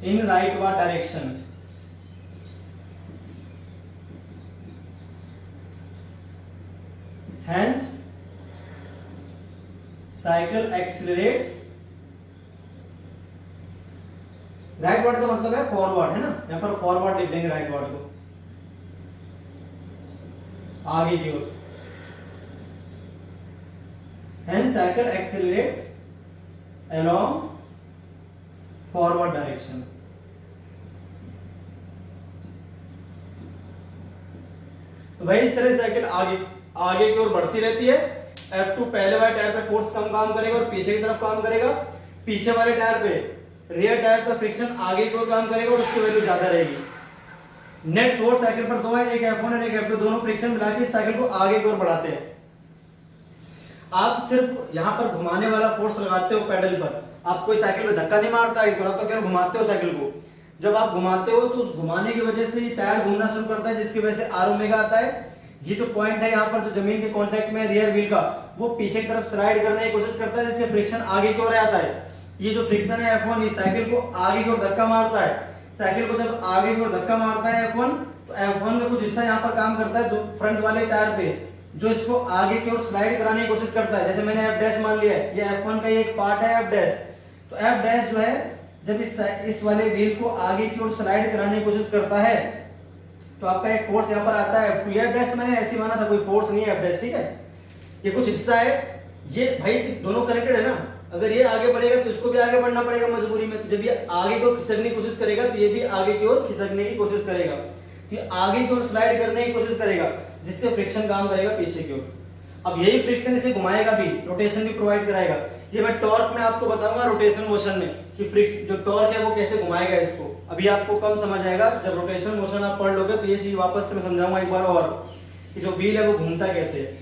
in rightward direction. Hence cycle accelerates, rightward का मतलब है फॉरवर्ड, है ना, यहां पर फॉरवर्ड लिख देंगे राइटवर्ड को, आगे की ओर। Hence cycle accelerates along forward direction. तो भाई इस तरह साइकिल आगे की ओर बढ़ती रहती है। F2 पहले वाले टायर पे फोर्स कम काम करेगा और पीछे की तरफ काम करेगा, पीछे वाले टायर पे, रियर टायर पे फ्रिक्शन आगे की ओर काम करेगा और उसकी वैल्यू ज्यादा रहेगी। नेट फोर्स साइकिल पर दो है, एक F1 और एक F2, दोनों फ्रिक्शन मिला के साइकिल को आगे की ओर बढ़ाते हैं। आप सिर्फ यहां पर घुमाने वाला फोर्स लगाते हो पेडल पर, आप कोई साइकिल में धक्का नहीं मारता है, आप तो केवल घुमाते हो साइकिल को। जब आप घुमाते हो तो उस घुमाने की वजह से टायर घूमना शुरू करता है, जिसकी वजह से आर ओमेगा आता है। ये जो पॉइंट है यहाँ पर जो जमीन के कांटेक्ट में रियर व्हील का, वो पीछे की तरफ स्लाइड करने की कोशिश करता है, जिससे फ्रिक्शन आगे की ओर आता है। ये जो फ्रिक्शन है F1 इस साइकिल को आगे की ओर धक्का मारता है। साइकिल को जब आगे की ओर धक्का मारता है F1, तो F1 में कुछ हिस्सा यहाँ पर काम करता है फ्रंट वाले टायर पे, जो इसको आगे की ओर स्लाइड कराने की कोशिश करता है। जैसे मैंने F डैश मान लिया है, ये F1 का एक पार्ट है F डैश। तो F डैश जो है जब इस वाले व्हील को आगे की ओर स्लाइड कराने की कोशिश करता है, तो आपका एक फोर्स यहाँ पर आता है F2। F डैश मैंने ऐसे माना था, कोई फोर्स नहीं है F डैश, ठीक है। ये कुछ हिस्सा है, ये भाई दोनों कनेक्टेड है ना। अगर ये आगे बढ़ेगा तो इसको भी आगे बढ़ना पड़ेगा मजबूरी में। तो जब ये आगे की ओर खिसकने की कोशिश करेगा तो ये भी आगे की ओर खिसकने की कोशिश करेगा, तो ये आगे की ओर स्लाइड करने की कोशिश करेगा, जिससे फ्रिक्शन काम करेगा पीछे की ओर। अब यही फ्रिक्शन इसे घुमाएगा भी, रोटेशन भी प्रोवाइड कराएगा। ये मैं टॉर्क में आपको बताऊंगा रोटेशन मोशन में कि फ्रिक्शन जो टॉर्क है वो कैसे घुमाएगा इसको। अभी आपको कम समझ आएगा, जब रोटेशन मोशन आप पढ़ लोगे तो ये चीज वापस से मैं समझाऊंगा एक बार और, कि जो व्हील है वो घूमता कैसे है।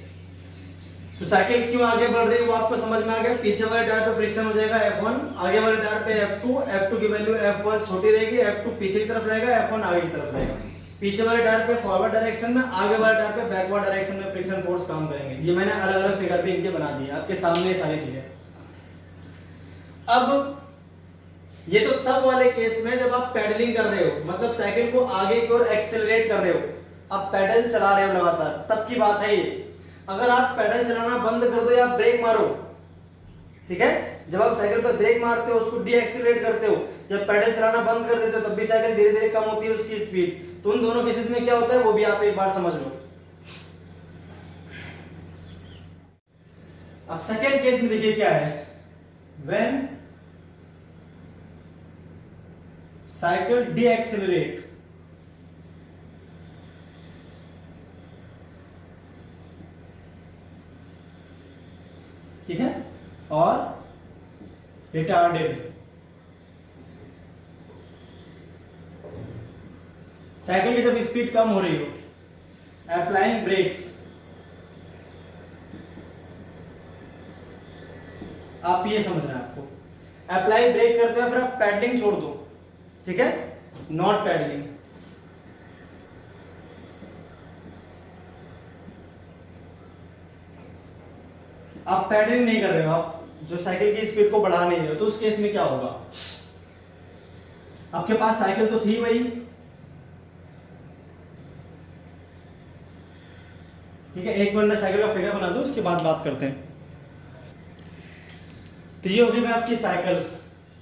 तो साइकिल क्यों आगे बढ़ रही है वो आपको समझ में आ गया। पीछे वाले टायर पे फ्रिक्शन हो जाएगा F1, आगे वाले टायर पे F2। F2 की वैल्यू F1 छोटी रहेगी, F2 पीछे की तरफ रहेगा, F1 आगे की तरफ रहेगा। पीछे वाले टायर पे फॉरवर्ड डायरेक्शन में, आगे वाले टायर पे बैकवर्ड डायरेक्शन में फ्रिक्शन फोर्स काम करेंगे। ये मैंने अलग अलग फिगर पे इनके बना दिए, आपके सामने सारी चीजें। अब ये तो तब वाले केस में जब आप पेडलिंग कर रहे हो, मतलब साइकिल को आगे की ओर एक्सेलरेट कर रहे हो, आप पेडल चला रहे हो लगातार, तब की बात है ये। अगर आप पेडल चलाना बंद कर दो या आप ब्रेक मारो, ठीक है, जब आप साइकिल पर ब्रेक मारते हो, उसको डी एक्सेलरेट करते हो, जब पेडल चलाना बंद कर देते हो, तब भी साइकिल धीरे धीरे कम होती है उसकी स्पीड। तो उन दोनों केसेस में क्या होता है वो भी आप एक बार समझ लो। अब सेकेंड केस में देखिए क्या है, व्हेन साइकिल डी एक्सेलरेट, ठीक है, और रिटार्डेड, साइकिल की जब स्पीड कम हो रही हो, अप्लाइंग ब्रेक्स, आप ये समझना है आपको। अप्लाई ब्रेक करते हो फिर आप पैडलिंग छोड़ दो, ठीक है, नॉट पैडलिंग। आप पैडलिंग नहीं कर रहे हो, आप जो साइकिल की स्पीड को बढ़ा नहीं रहे हो, तो उस केस में क्या होगा, आपके पास साइकिल तो थी वही, ठीक है। एक मिनट में साइकिल का फिगर बना दूं, उसके बाद बात करते हैं। तो ये होगी मैं आपकी साइकिल।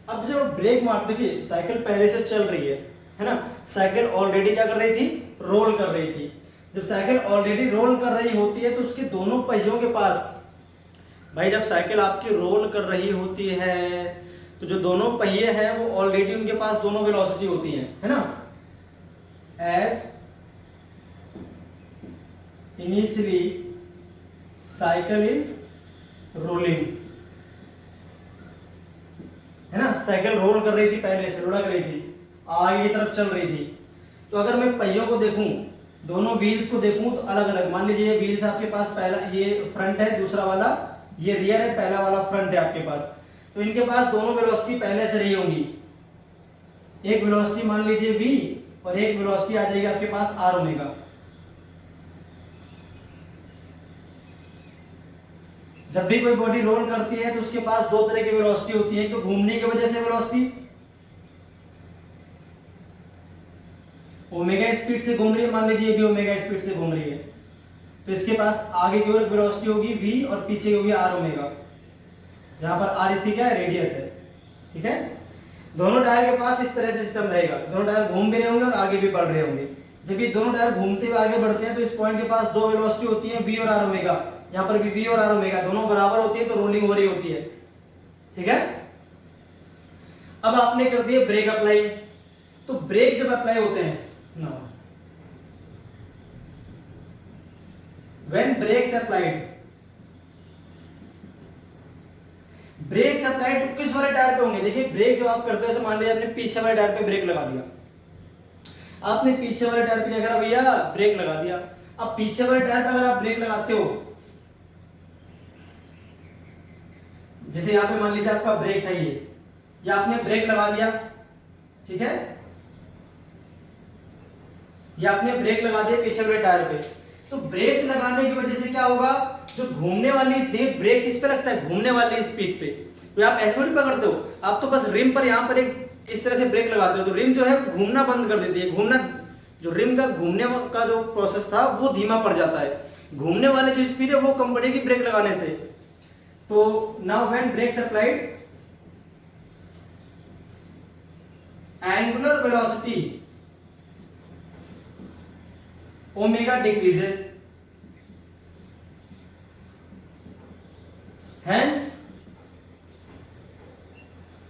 अब जब ब्रेक मारते, देखिए साइकिल पहले से चल रही है ना, साइकिल ऑलरेडी क्या कर रही थी, रोल कर रही थी। जब साइकिल ऑलरेडी रोल कर रही होती है तो उसके दोनों पहियों के पास, भाई जब साइकिल आपकी रोल कर रही होती है तो जो दोनों पहिए हैं वो ऑलरेडी उनके पास दोनों वेलोसिटी होती है ना। As initially cycle is rolling, है ना, साइकिल रोल कर रही थी, पहले से लुढ़क रही थी, आगे की तरफ चल रही थी। तो अगर मैं पहियों को देखूं, दोनों व्हील्स को देखूं तो अलग अलग, मान लीजिए ये व्हील्स आपके पास, पहला ये फ्रंट है, दूसरा वाला ये रियर है, पहला वाला फ्रंट है आपके पास। तो इनके पास दोनों वेलोसिटी पहले से रही होंगी। एक वेलोसिटी मान लीजिए v और एक वेलोसिटी आ जाएगी आपके पास r ओमेगा। जब भी कोई बॉडी रोल करती है तो उसके पास दो तरह की वेलोसिटी होती है, एक तो घूमने की वजह से वेलोसिटी, ओमेगा स्पीड से घूम रही है, मान लीजिए ये भी ओमेगा स्पीड से घूम रही है, तो इसके पास आगे की ओर वेलोसिटी होगी v और पीछे होगी r ओमेगा, जहां पर r इसी क्या है, रेडियस है। ठीक है, दोनों टायर के पास इस तरह से सिस्टम रहेगा, दोनों टायर घूम भी रहे होंगे और आगे भी बढ़ रहे होंगे। जब ये दोनों टायर घूमते हुए आगे बढ़ते हैं तो इस पॉइंट के पास दो वेलोसिटी होती है, v और r ओमेगा। यहाँ पर भी v और r ओमेगा दोनों बराबर होती है, तो रोलिंग हो रही होती है। ठीक है, अब आपने कर दिया ब्रेक अप्लाई। तो ब्रेक जब अप्लाई होते हैं ना, when brakes applied, brakes applied तो किस वाले टायर पे होंगे? देखिए ब्रेक जब आप करते हो, मान लीजिए आपने पीछे वाले टायर पे ब्रेक लगा दिया, आपने पीछे वाले टायर पे क्या करा भैया, ब्रेक लगा दिया। अब पीछे वाले टायर पे अगर आप ब्रेक लगाते हो, जैसे यहां पे मान लीजिए आपका ब्रेक था ये, या आपने ब्रेक लगा दिया, ठीक है, या आपने ब्रेक लगा दिया पीछे वाले टायर पे, तो ब्रेक लगाने की वजह से क्या होगा, जो घूमने वाली, देख ब्रेक किस पे लगता है, घूमने वाली स्पीड पे। तो आप ऐसे नहीं पकड़ते हो, आप तो बस रिम पर यहां पर एक इस तरह से ब्रेक लगाते हो, तो रिम जो है घूमना बंद कर देती है, घूमना, जो रिम का घूमने का जो प्रोसेस था वो धीमा पड़ जाता है, घूमने वाली जो स्पीड है वो कम पड़ेगी ब्रेक लगाने से। तो now when brakes applied, angular velocity omega decreases, hence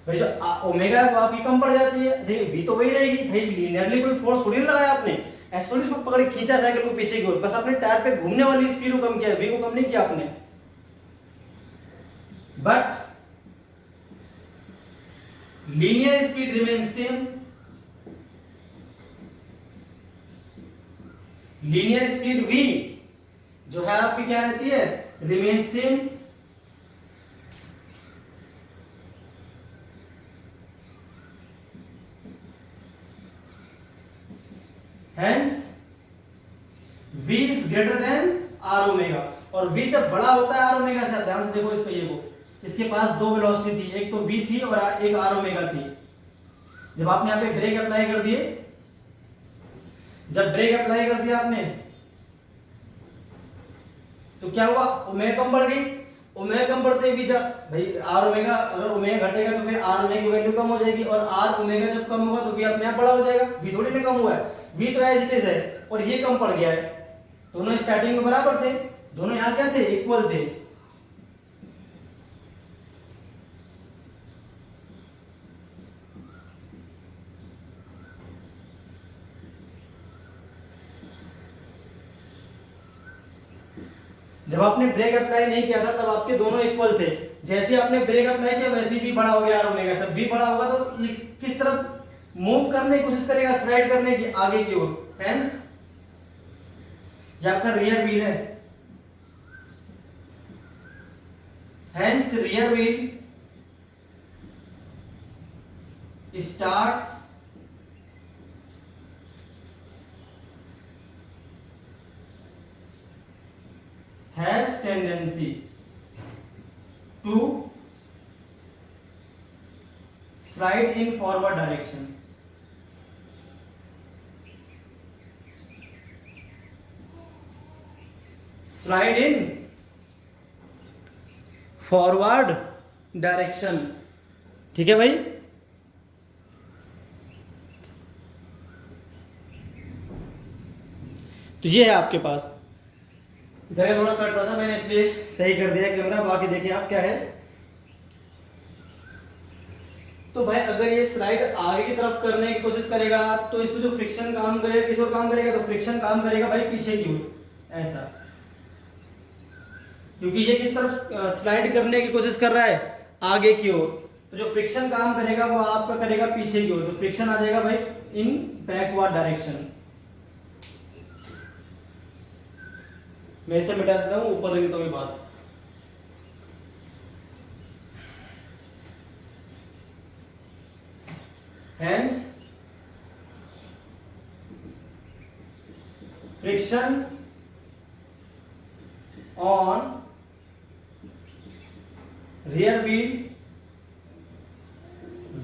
भाई जो ओमेगा है वो आपकी कम पड़ जाती है। देखिए v तो वही रहेगी भाई, लीनियरली कोई फोर्स थोड़ी लगाया आपने, ऐसे थोड़ी इसको पकड़े खींचा साइकिल को पीछे की ओर, बस आपने टायर पे घूमने वाली स्पीड को कम किया, v को कम नहीं किया आपने। But linear speed remains same, linear speed v जो है आपकी क्या रहती है, remains same. Hence v is greater than r omega, और v जब बड़ा होता है r ओमेगा से, ध्यान से देखो इस पहिए को, इसके पास दो वेलोसिटी थी, एक तो v थी और एक r ओमेगा थी। जब आपने यहाँ पे ब्रेक अप्लाई कर दिए, जब ब्रेक अप्लाई कर दिया आपने, तो क्या हुआ, ओमेगा कम बढ़ गई, ओमेगा कम बढ़ते ही भाई r ओमेगा, अगर ओमेगा घटेगा तो फिर r ओमेगा की वैल्यू कम हो जाएगी, और r ओमेगा जब कम होगा तो v अपने आप बड़ा हो जाएगा, v थोड़ी ना कम हुआ है, v तो एज इट इज है और ये कम पड़ गया है। दोनों स्टार्टिंग में बराबर थे, दोनों यहां क्या थे, इक्वल थे। जब आपने ब्रेक अप्लाई नहीं किया था तब आपके दोनों इक्वल थे, जैसे ही आपने ब्रेक अप्लाई किया वैसे ही बड़ा हो गया r ओमेगा, सब भी बड़ा होगा तो ये किस तरफ मूव करने की कोशिश करेगा, स्लाइड करने की आगे की ओर। हेंस ये आपका रियर व्हील है, hence rear wheel starts has tendency to slide in forward direction. Slide in forward direction. ठीक है भाई, तो ये है आपके पास। इधर का थोड़ा कट रहा था, मैंने इसलिए सही कर दिया कैमरा, बाकी देखिए आप क्या है। तो भाई अगर ये स्लाइड आगे की तरफ करने की कोशिश करेगा तो इसमें जो फ्रिक्शन काम करेगा, किस ओर काम करेगा, तो फ्रिक्शन काम करेगा भाई पीछे की ओर, ऐसा, क्योंकि ये किस तरफ स्लाइड करने की कोशिश कर रहा है, आगे की ओर। तो जो फ्रिक्शन काम करेगा वो आपका करेगा पीछे की ओर, तो फ्रिक्शन आ जाएगा भाई इन बैकवर्ड डायरेक्शन। मैं इसे मिटा देता हूं, ऊपर लिख देता हूं ये बात। Hence, friction on rear wheel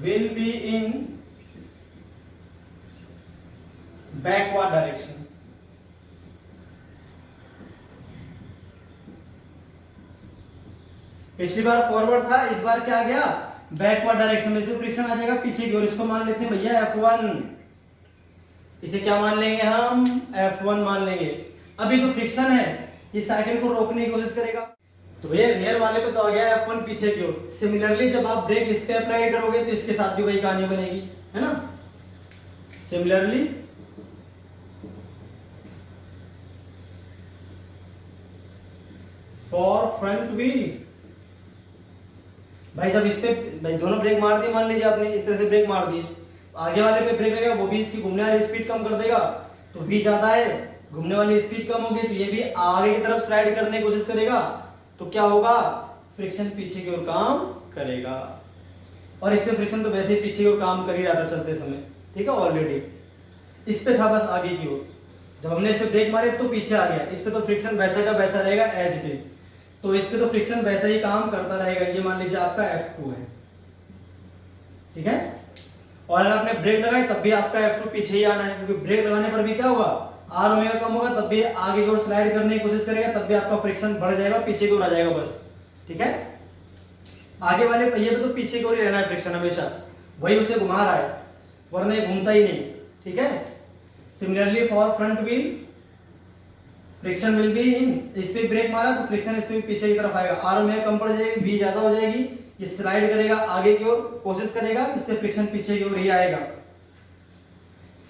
will be in backward direction. पिछली बार फॉरवर्ड था, इस बार क्या आ गया बैकवर्ड डायरेक्शन में। फ्रिक्शन आ जाएगा पीछे की ओर। इसको मान लेते हैं भैया F1, इसे क्या मान लेंगे हम F1 मान लेंगे। अभी जो फ्रिक्शन है ये साइकिल को रोकने की कोशिश करेगा, तो भैया रियर वाले पे तो आ गया F1 पीछे की ओर। सिमिलरली जब आप ब्रेक इस पे अप्लाई करोगे तो इसके साथ भी वही कहानी बनेगी, है ना। सिमिलरली फॉर फ्रंट व्हील, भाई जब इस पे भाई दोनों ब्रेक मार दिए, मान लीजिए आपने इस तरह से ब्रेक मार दिए, आगे वाले पे ब्रेक लगेगा, वो भी इसकी घूमने वाली स्पीड कम कर देगा, तो v ज्यादा है, घूमने वाली स्पीड कम होगी, तो ये भी आगे की तरफ स्लाइड करने की कोशिश करेगा, तो क्या होगा फ्रिक्शन पीछे की ओर काम करेगा। और इस पे फ्रिक्शन तो वैसे ही पीछे की ओर काम कर ही रहा था चलते समय, ठीक है, ऑलरेडी इस पे था बस आगे की ओर। जब हमने इस पे ब्रेक मारे तो पीछे आ गया, इस पे तो फ्रिक्शन वैसा का वैसा रहेगा एज इट इज, तो इस पे तो फ्रिक्शन वैसा ही काम करता रहेगा। ये मान लीजिए आपका F2 है, ठीक है। और अगर आपने ब्रेक लगाई तब भी आपका F2 पीछे ही आना है, क्योंकि ब्रेक लगाने पर भी क्या होगा R ओमेगा कम होगा, तब भी आगे की ओर स्लाइड करने की कोशिश करेगा, तब भी आपका फ्रिक्शन बढ़ जाएगा, पीछे की ओर आ जाएगा बस, ठीक है। आगे वाले पहिए पे तो पीछे की ओर ही रहना है फ्रिक्शन हमेशा, वही उसे घुमा रहा है, वरना ये घूमता ही नहीं, ठीक है। Similarly for front wheel friction will be in, इस पे ब्रेक मारा तो फ्रिक्शन इस पे पीछे की तरफ आएगा, R में कम पड़ जाएगी, V ज्यादा हो जाएगी, ये स्लाइड करेगा आगे की ओर, कोशिश करेगा, इससे फ्रिक्शन पीछे की ओर ही आएगा।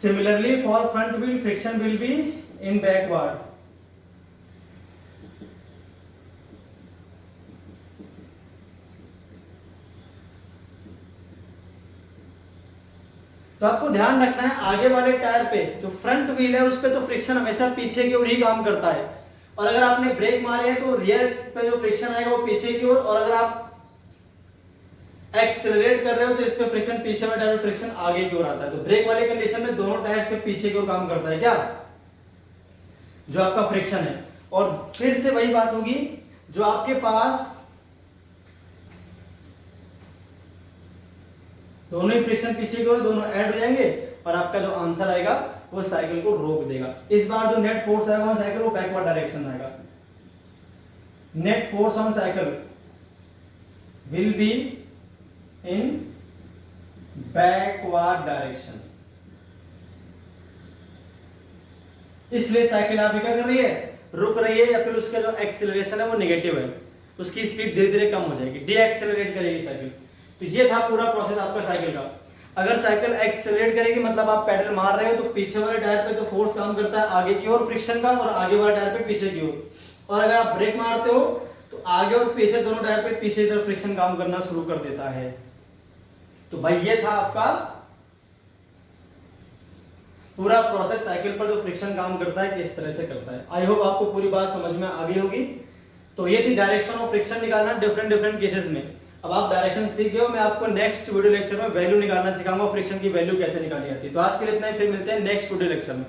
Similarly for front wheel friction will be in backward. तो आपको ध्यान रखना है आगे वाले टायर पे जो फ्रंट व्हील है उस पे तो फ्रिक्शन हमेशा पीछे की ओर ही काम करता है, और अगर आपने ब्रेक मारे हैं तो रियर पे जो फ्रिक्शन आएगा वो पीछे की ओर, और अगर आप एक्सेलरेट कर रहे हो तो इस पे फ्रिक्शन पीछे में टायर फ्रिक्शन आगे की ओर आता है। तो ब्रेक वाले कंडीशन में दोनों टायर्स पे पीछे की ओर काम करता है क्या, जो आपका फ्रिक्शन है। और फिर से वही बात होगी, जो आपके पास दोनों ही फ्रिक्शन पीछे की ओर, दोनों ऐड हो जाएंगे, और आपका जो आंसर आएगा वो साइकिल को रोक देगा। इस बार जो नेट फोर्स आएगा साइकिल वो बैकवर्ड डायरेक्शन आएगा। Net force on cycle will be in backward direction. इसलिए साइकिल आप क्या कर रही है, रुक रही है, या फिर उसका जो एक्सेलरेशन है वो नेगेटिव है, उसकी स्पीड धीरे धीरे कम हो जाएगी, डी एक्सेलरेट करेगी साइकिल। तो ये था पूरा प्रोसेस आपका साइकिल का। अगर साइकिल एक्सेलरेट करेगी मतलब आप पेडल मार रहे हो, तो पीछे वाले टायर पे तो फोर्स काम करता है आगे की ओर फ्रिक्शन का, और आगे वाले टायर पे पीछे की ओर। और अगर आप ब्रेक मारते हो तो आगे और पीछे दोनों टायर पे पीछे की तरफ फ्रिक्शन काम करना शुरू कर देता है। तो भाई ये था आपका पूरा प्रोसेस, साइकिल पर जो फ्रिक्शन काम करता है किस तरह से करता है। आई होप आपको पूरी बात समझ में आ गई होगी। तो ये थी डायरेक्शन ऑफ फ्रिक्शन निकालना डिफरेंट केसेस में। अब आप डायरेक्शन सीख गए हो, मैं आपको नेक्स्ट वीडियो लेक्चर में वैल्यू निकालना सिखाऊंगा, फ्रिक्शन की वैल्यू कैसे निकाली जाती है। तो आज के लिए इतना ही, फिर मिलते हैं नेक्स्ट वीडियो लेक्चर में।